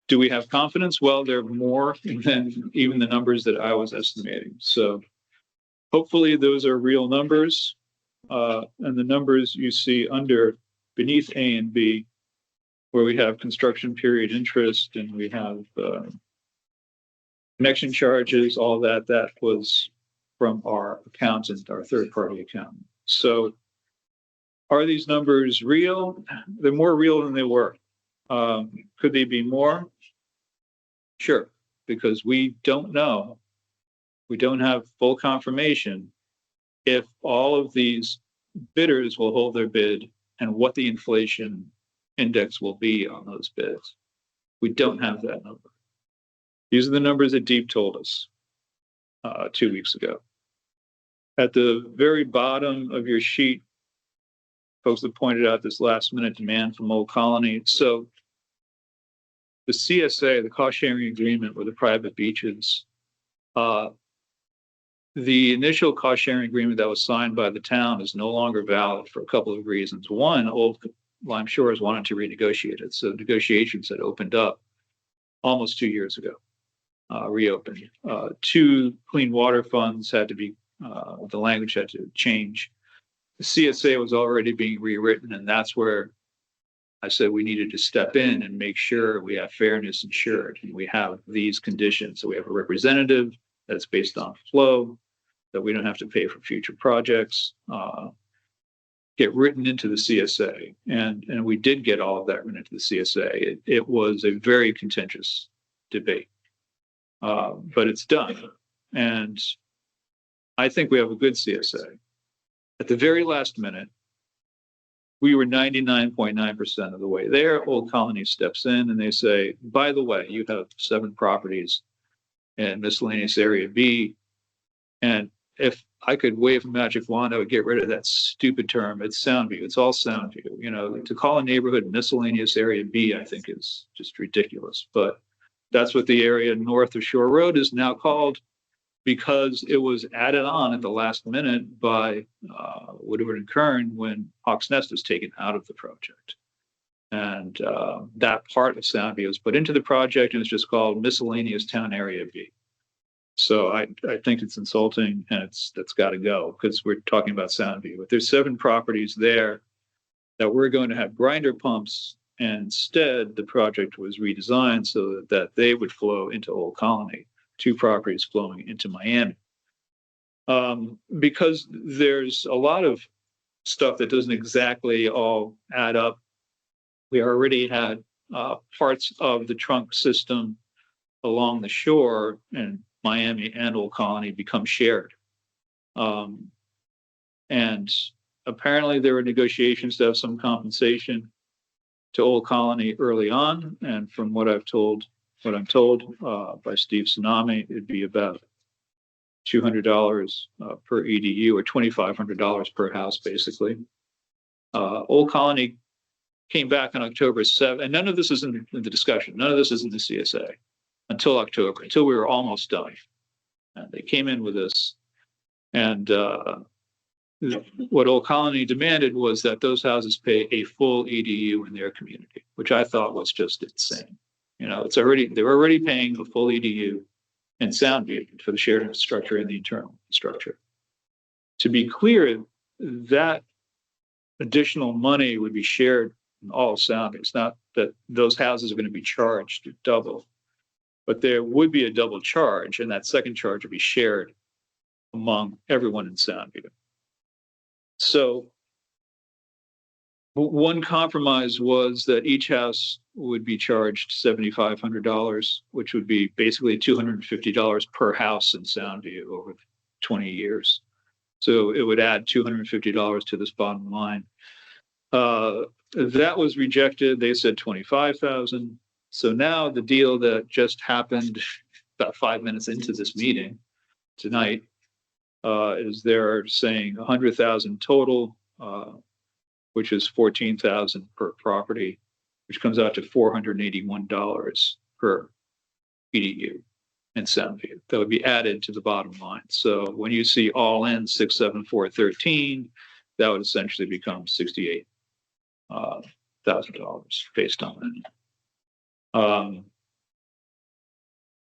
Do we have confidence? Well, they're more than even the numbers that I was estimating. So hopefully those are real numbers. And the numbers you see beneath A and B, where we have construction period interest and we have connection charges, all that was from our accountant, our third party accountant. So Are these numbers real? They're more real than they were. Could they be more? Sure, because we don't know. We don't have full confirmation if all of these bidders will hold their bid and what the inflation index will be on those bids. We don't have that number. These are the numbers that Deep told us 2 weeks ago. At the very bottom of your sheet, folks have pointed out this last minute demand from Old Colony. So the CSA, the cost sharing agreement with the private beaches, the initial cost sharing agreement that was signed by the town is no longer valid for a couple of reasons. One, Old Lyme Shores wanted to renegotiate it. So negotiations had opened up almost 2 years ago, reopened. Two, clean water funds had to be, the language had to change. The CSA was already being rewritten, and that's where I said we needed to step in and make sure we have fairness ensured. And we have these conditions. So we have a representative that's based on flow, that we don't have to pay for future projects, get written into the CSA. And we did get all of that written into the CSA. It was a very contentious debate, but it's done. And I think we have a good CSA. At the very last minute, we were 99.9% of the way there. Old Colony steps in and they say, by the way, you have 7 properties in miscellaneous area B. And if I could wave a magic wand, I would get rid of that stupid term. It's Soundview. It's all Soundview. You know, to call a neighborhood miscellaneous area B, I think is just ridiculous. But that's what the area north of Shore Road is now called, because it was added on at the last minute by Woodward and Kern when Hawks Nest was taken out of the project. And that part of Soundview was put into the project, and it's just called miscellaneous town area B. So I think it's insulting, and that's got to go, because we're talking about Soundview. But there's 7 properties there that we're going to have grinder pumps, and instead the project was redesigned so that they would flow into Old Colony, 2 properties flowing into Miami. Because there's a lot of stuff that doesn't exactly all add up. We already had parts of the trunk system along the shore in Miami and Old Colony become shared. And apparently there were negotiations to have some compensation to Old Colony early on. And from what I'm told by Steve Tsunami, it'd be about $200 per EDU, or $2,500 per house, basically. Old Colony came back on October 7th, and none of this is in the discussion. None of this is in the CSA until October, until we were almost done. And they came in with this, and what Old Colony demanded was that those houses pay a full EDU in their community, which I thought was just insane. You know, they're already paying a full EDU in Soundview for the shared infrastructure and the internal infrastructure. To be clear, that additional money would be shared in all of Soundview. It's not that those houses are going to be charged double, but there would be a double charge, and that second charge would be shared among everyone in Soundview. So one compromise was that each house would be charged $7,500, which would be basically $250 per house in Soundview over 20 years. So it would add $250 to this bottom line. That was rejected. They said $25,000. So now the deal that just happened about 5 minutes into this meeting tonight is they're saying $100,000 total, which is $14,000 per property, which comes out to $481 per EDU in Soundview. That would be added to the bottom line. So when you see all in 67413, that would essentially become $68,000 based on that.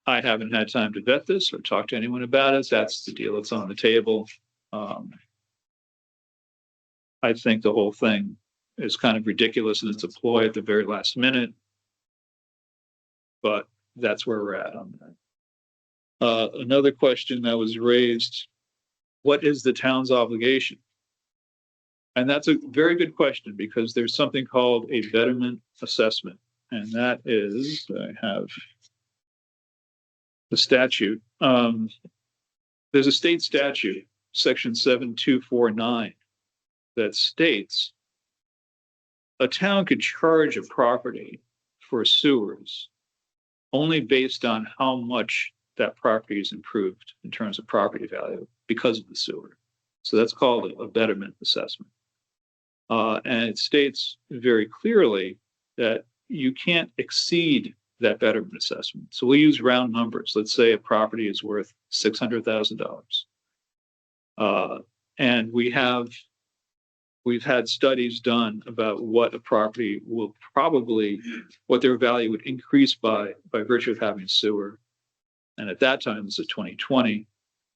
I haven't had time to vet this or talk to anyone about it. That's the deal that's on the table. I think the whole thing is kind of ridiculous and it's a ploy at the very last minute, but that's where we're at on that. Another question that was raised, what is the town's obligation? And that's a very good question because there's something called a betterment assessment. And that is, I have the statute. There's a state statute, section 7249, that states a town could charge a property for sewers only based on how much that property is improved in terms of property value because of the sewer. So that's called a betterment assessment. And it states very clearly that you can't exceed that betterment assessment. So we'll use round numbers. Let's say a property is worth $600,000. And we've had studies done about what a property will probably, what their value would increase by virtue of having sewer. And at that time, this is 2020,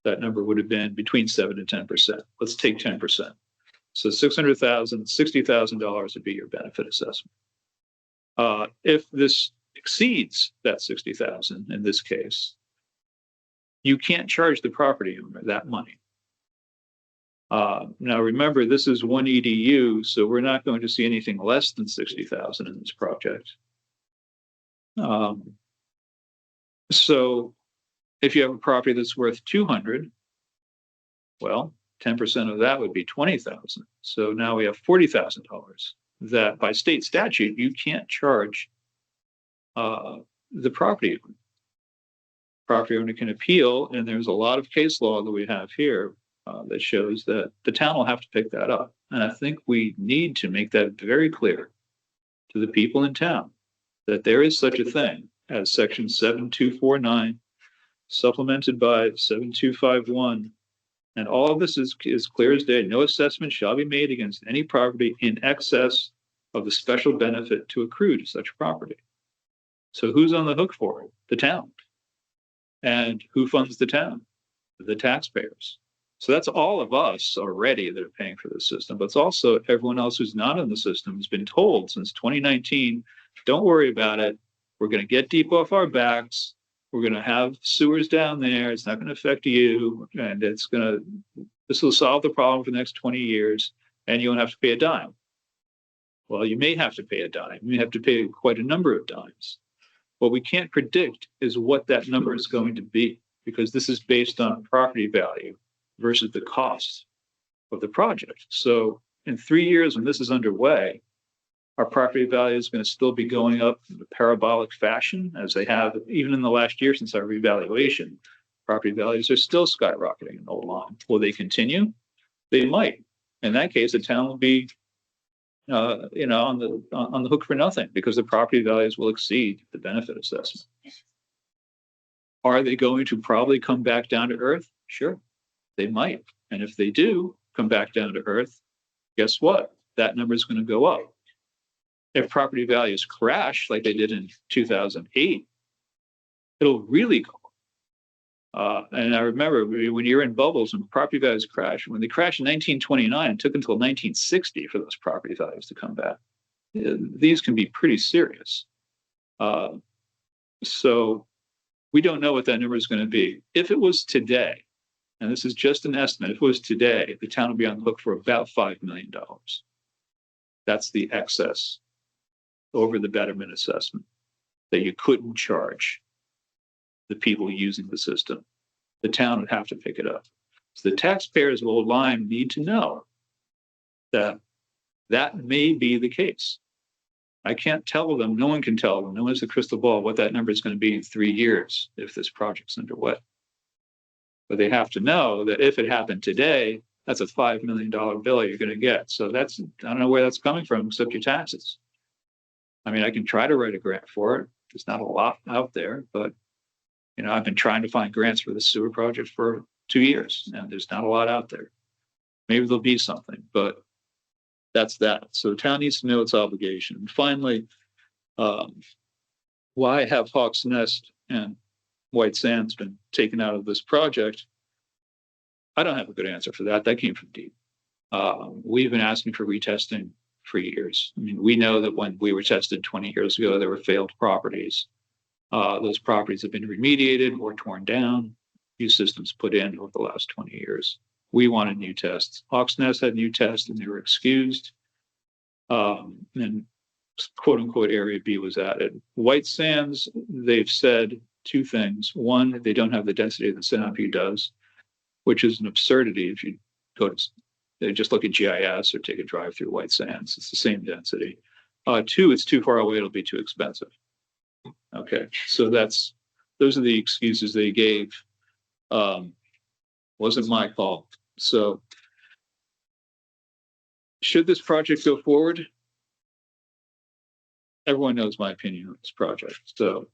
that number would have been between 7 and 10%. Let's take 10%. So $600,000, $60,000 would be your benefit assessment. If this exceeds that 60,000 in this case, you can't charge the property owner that money. Now remember, this is one EDU, so we're not going to see anything less than 60,000 in this project. So if you have a property that's worth 200, well, 10% of that would be 20,000. So now we have $40,000 that by state statute, you can't charge the property owner. Property owner can appeal, and there's a lot of case law that we have here that shows that the town will have to pick that up. And I think we need to make that very clear to the people in town that there is such a thing as section 7249, supplemented by 7251. And all of this is clear as day. No assessment shall be made against any property in excess of the special benefit to accrue to such property. So who's on the hook for it? The town. And who funds the town? The taxpayers. So that's all of us already that are paying for the system, but it's also everyone else who's not in the system has been told since 2019, don't worry about it. We're going to get deep off our backs. We're going to have sewers down there. It's not going to affect you. And this will solve the problem for the next 20 years. And you won't have to pay a dime. Well, you may have to pay a dime. You may have to pay quite a number of dimes. What we can't predict is what that number is going to be, because this is based on property value versus the cost of the project. So in 3 years, when this is underway, our property value is going to still be going up in a parabolic fashion, as they have even in the last year since our revaluation. Property values are still skyrocketing in Old Lyme. Will they continue? They might. In that case, the town will be, on the hook for nothing because the property values will exceed the benefit assessment. Are they going to probably come back down to earth? Sure, they might. And if they do come back down to earth, guess what? That number is going to go up. If property values crash like they did in 2008, it'll really go up. And I remember when you're in bubbles and property values crash, when they crashed in 1929, it took until 1960 for those property values to come back. These can be pretty serious. So we don't know what that number is going to be. If it was today, and this is just an estimate, if it was today, the town would be on the hook for about $5 million. That's the excess over the betterment assessment that you couldn't charge the people using the system. The town would have to pick it up. So the taxpayers of Old Lyme need to know that that may be the case. I can't tell them, no one can tell them, no one has a crystal ball what that number is going to be in 3 years if this project's underway. But they have to know that if it happened today, that's a $5 million bill you're going to get. So I don't know where that's coming from except your taxes. I mean, I can try to write a grant for it. There's not a lot out there, but I've been trying to find grants for the sewer project for 2 years, and there's not a lot out there. Maybe there'll be something, but that's that. So the town needs to know its obligation. And finally, why have Hawks Nest and White Sands been taken out of this project? I don't have a good answer for that. That came from deep. We've been asking for retesting for years. I mean, we know that when we were tested 20 years ago, there were failed properties. Those properties have been remediated or torn down, new systems put in over the last 20 years. We wanted new tests. Hawks Nest had new tests and they were excused. And quote unquote area B was added. White Sands, they've said two things. One, they don't have the density that Soundview does, which is an absurdity. If you go to, they just look at GIS or take a drive through White Sands, it's the same density. Two, it's too far away, it'll be too expensive. Okay, so those are the excuses they gave. Wasn't my fault. So should this project go forward? Everyone knows my opinion on this project. So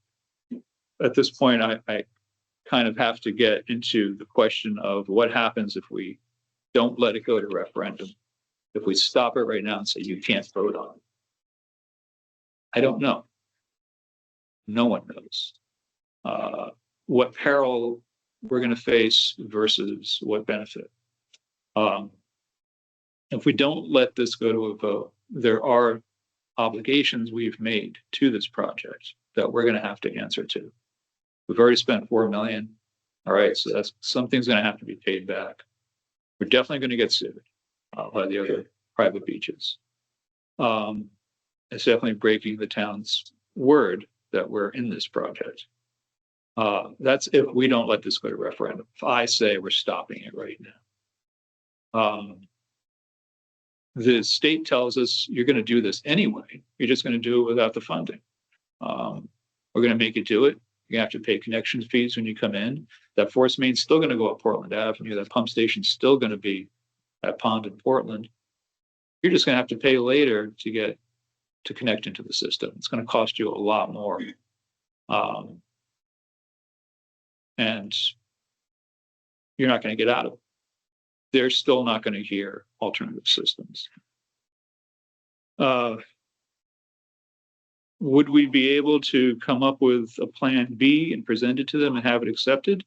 at this point, I kind of have to get into the question of what happens if we don't let it go to referendum. If we stop it right now and say you can't vote on it. I don't know. No one knows what peril we're going to face versus what benefit. If we don't let this go to a vote, there are obligations we've made to this project that we're going to have to answer to. We've already spent $4 million. All right, so that's something's going to have to be paid back. We're definitely going to get sued by the other private beaches. It's definitely breaking the town's word that we're in this project. That's if we don't let this go to referendum. If I say we're stopping it right now. The state tells us you're going to do this anyway. You're just going to do it without the funding. We're going to make you do it. You're going to have to pay connection fees when you come in. That force main's still going to go up Portland Avenue. That pump station's still going to be at Pond in Portland. You're just going to have to pay later to get to connect into the system. It's going to cost you a lot more. And you're not going to get out of it. They're still not going to hear alternative systems. Would we be able to come up with a plan B and present it to them and have it accepted?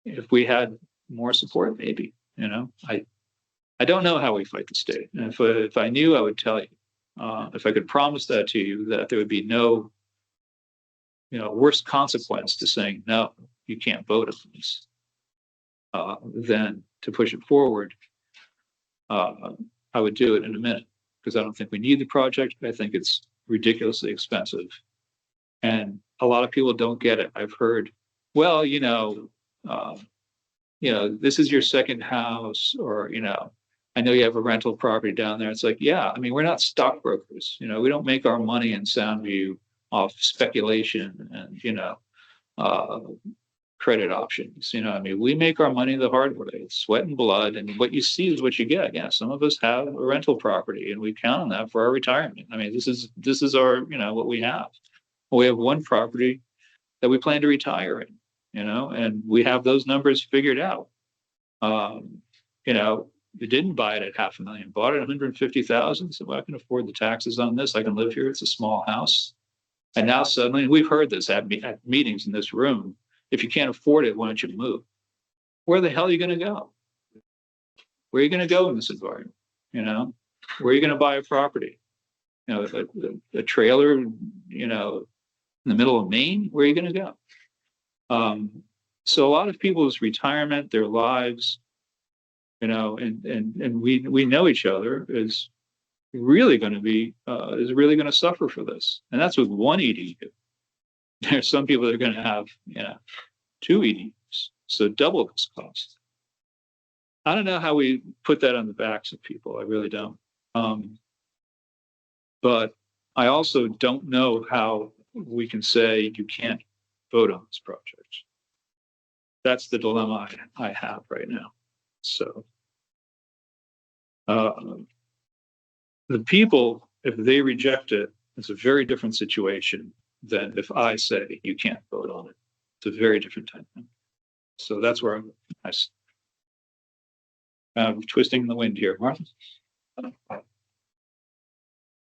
If we had more support, maybe, you know, I don't know how we fight the state. And if I knew, I would tell you. If I could promise that to you, that there would be no, you know, worse consequence to saying, no, you can't vote on this, than to push it forward. I would do it in a minute because I don't think we need the project. I think it's ridiculously expensive. And a lot of people don't get it. I've heard, well, you know, this is your second house, or, you know, I know you have a rental property down there. It's like, yeah, I mean, we're not stockbrokers. You know, we don't make our money in Soundview off speculation and, you know, credit options. You know, I mean, we make our money the hard way. It's sweat and blood, and what you see is what you get. Yeah, some of us have a rental property, and we count on that for our retirement. I mean, this is our, you know, what we have. We have one property that we plan to retire in, you know, and we have those numbers figured out. You know, we didn't buy it at $500,000, bought it at 150,000. So, well, I can afford the taxes on this. I can live here. It's a small house. And now suddenly, we've heard this at meetings in this room. If you can't afford it, why don't you move? Where the hell are you going to go? Where are you going to go in this environment? You know, where are you going to buy a property? You know, a trailer, you know, in the middle of Maine, where are you going to go? So a lot of people's retirement, their lives, you know, and we know each other is really going to suffer for this. And that's with one EDU. There's some people that are going to have, you know, 2 EDUs, so double this cost. I don't know how we put that on the backs of people. I really don't. But I also don't know how we can say you can't vote on this project. That's the dilemma I have right now. So the people, if they reject it, it's a very different situation than if I say you can't vote on it. It's a very different time. So that's where I'm twisting the wind here, Martha.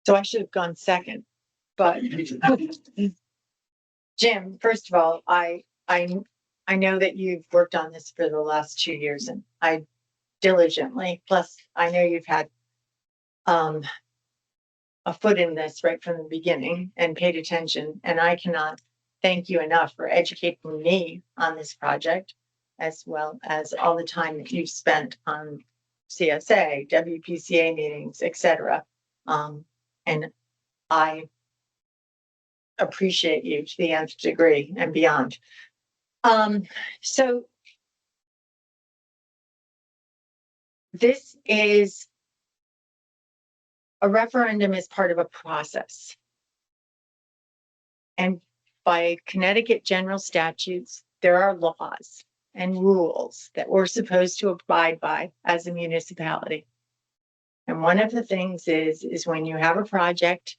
So I should have gone second, but Jim, first of all, I know that you've worked on this for the last 2 years, and I diligently, plus I know you've had a foot in this right from the beginning and paid attention. And I cannot thank you enough for educating me on this project. as well as all the time that you've spent on CSA, WPCA meetings, et cetera. And I appreciate you to the nth degree and beyond. So this is a referendum is part of a process. And by Connecticut general statutes, there are laws and rules that we're supposed to abide by as a municipality. And one of the things is when you have a project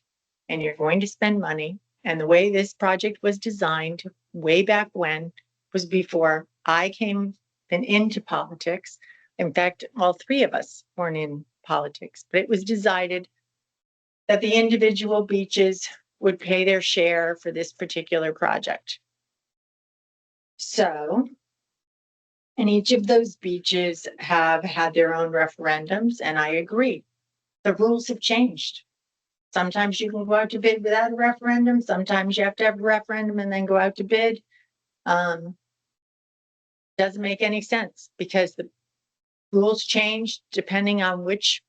and you're going to spend money, and the way this project was designed way back when was before I came into politics. In fact, all three of us weren't in politics, but it was decided that the individual beaches would pay their share for this particular project. So, and each of those beaches have had their own referendums, and I agree. The rules have changed. Sometimes you can go out to bid without a referendum. Sometimes you have to have a referendum and then go out to bid. Doesn't make any sense because the rules change depending on which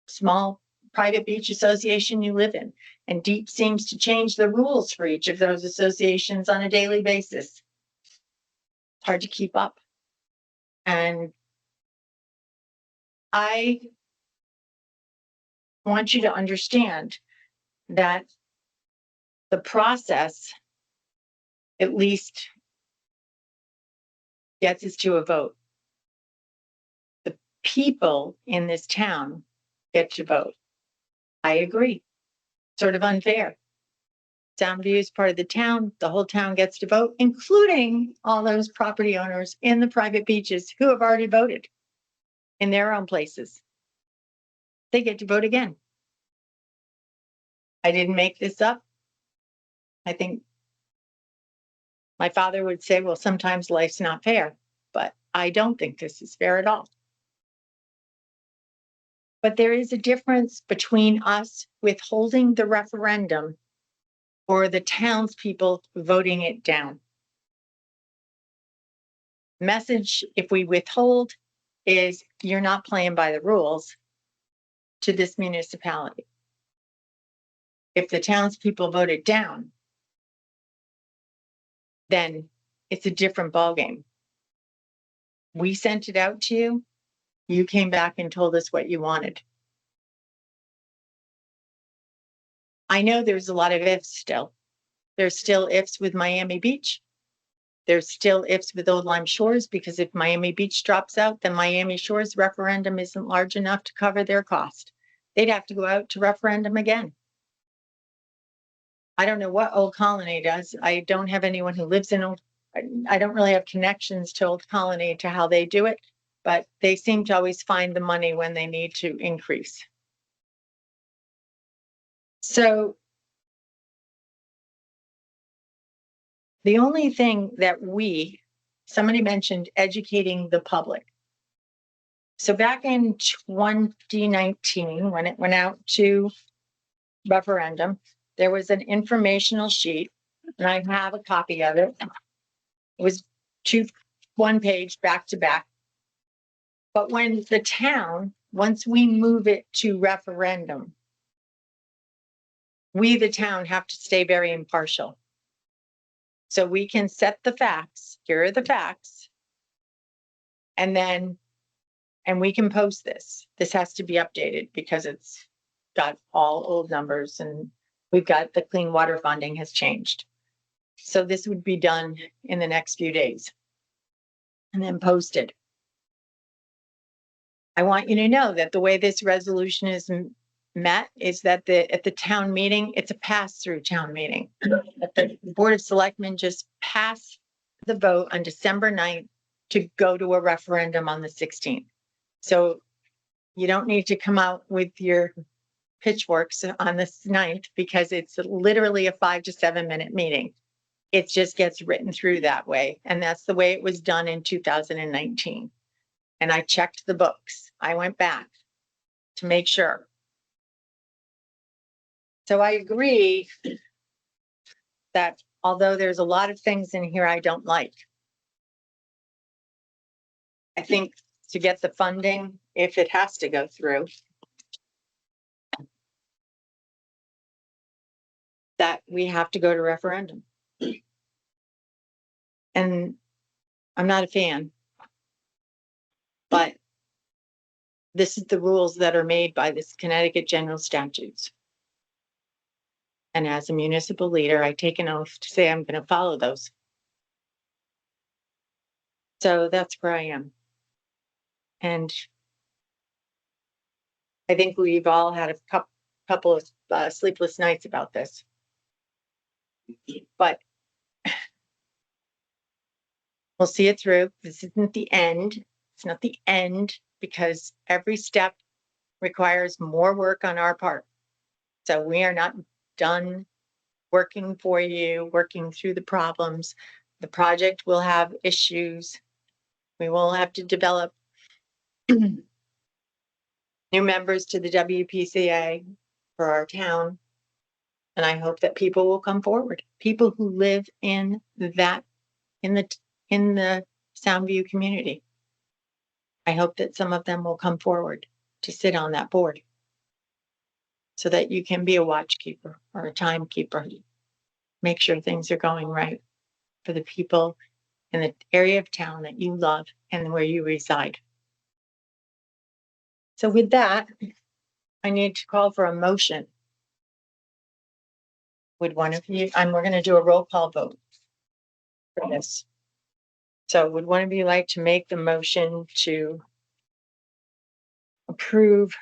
small private beach association you live in. And DEEP seems to change the rules for each of those associations on a daily basis. Hard to keep up. And I want you to understand that the process at least gets us to a vote. The people in this town get to vote. I agree. Sort of unfair. Soundview is part of the town. The whole town gets to vote, including all those property owners in the private beaches who have already voted in their own places. They get to vote again. I didn't make this up. I think my father would say, well, sometimes life's not fair, but I don't think this is fair at all. But there is a difference between us withholding the referendum or the townspeople voting it down. Message, if we withhold, is you're not playing by the rules to this municipality. If the townspeople vote it down, then it's a different ballgame. We sent it out to you. You came back and told us what you wanted. I know there's a lot of ifs still. There's still ifs with Miami Beach. There's still ifs with Old Lyme Shores, because if Miami Beach drops out, then Miami Shores referendum isn't large enough to cover their cost. They'd have to go out to referendum again. I don't know what Old Colony does. I don't have anyone who lives in Old, I don't really have connections to Old Colony to how they do it, but they seem to always find the money when they need to increase. So the only thing that somebody mentioned educating the public. So back in 2019, when it went out to referendum, there was an informational sheet, and I have a copy of it. It was one page back to back. But when the town, once we move it to referendum, we, the town, have to stay very impartial. So we can set the facts. Here are the facts. And we can post this. This has to be updated because it's got all old numbers, and we've got the clean water funding has changed. So this would be done in the next few days and then posted. I want you to know that the way this resolution is met is that at the town meeting, it's a pass-through town meeting. The Board of Selectmen just passed the vote on December 9th to go to a referendum on the 16th. So you don't need to come out with your pitchforks on the 9th, because it's literally a 5 to 7 minute meeting. It just gets written through that way. And that's the way it was done in 2019. And I checked the books. I went back to make sure. So I agree that although there's a lot of things in here I don't like, I think to get the funding, if it has to go through, that we have to go to referendum. And I'm not a fan. But this is the rules that are made by this Connecticut General Statutes. And as a municipal leader, I take an oath to say I'm going to follow those. So that's where I am. And I think we've all had a couple of sleepless nights about this. But we'll see it through. This isn't the end. It's not the end because every step requires more work on our part. So we are not done working for you, working through the problems. The project will have issues. We will have to develop new members to the WPCA for our town. And I hope that people will come forward. People who live in that, in the Soundview community. I hope that some of them will come forward to sit on that board so that you can be a watchkeeper or a timekeeper. Make sure things are going right for the people in the area of town that you love and where you reside. So with that, I need to call for a motion. Would one of you, and we're going to do a roll call vote for this. So would one of you like to make the motion to approve?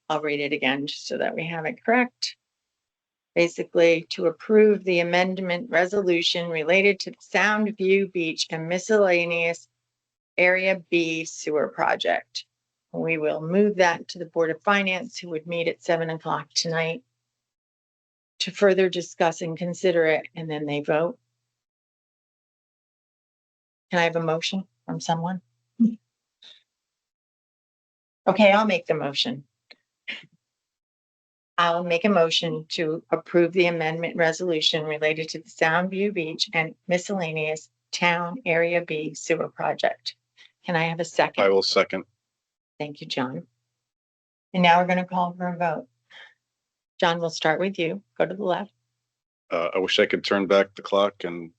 I'll read it again just so that we have it correct. Basically, to approve the amendment resolution related to the Soundview Beach and miscellaneous Area B sewer project. We will move that to the Board of Finance, who would meet at 7 o'clock tonight to further discuss and consider it, and then they vote. Can I have a motion from someone? Okay, I'll make the motion. I'll make a motion to approve the amendment resolution related to the Soundview Beach and miscellaneous Town Area B sewer project. Can I have a second? I will second. Thank you, John. And now we're going to call for a vote. John, we'll start with you. Go to the left. I wish I could turn back the clock and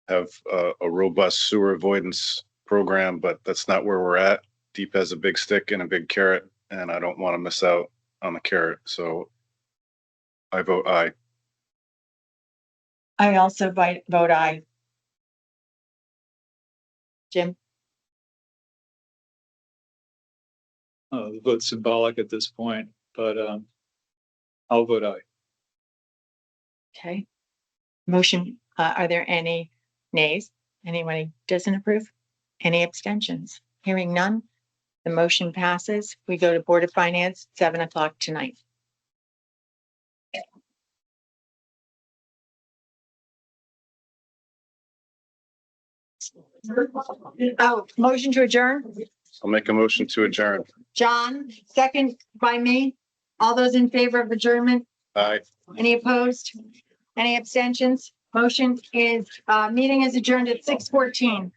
have a robust sewer avoidance program, but that's not where we're at. Deep has a big stick and a big carrot, and I don't want to miss out on the carrot. So I vote aye. I also vote aye. Jim? The vote's symbolic at this point, but I'll vote aye. Okay. Motion, are there any nays? Anyone who doesn't approve? Any abstentions? Hearing none, the motion passes. We go to Board of Finance, 7 o'clock tonight. Oh, motion to adjourn? I'll make a motion to adjourn. John, second by me. All those in favor of adjournment? Aye. Any opposed? Any abstentions? Motion is, meeting is adjourned at 6:14.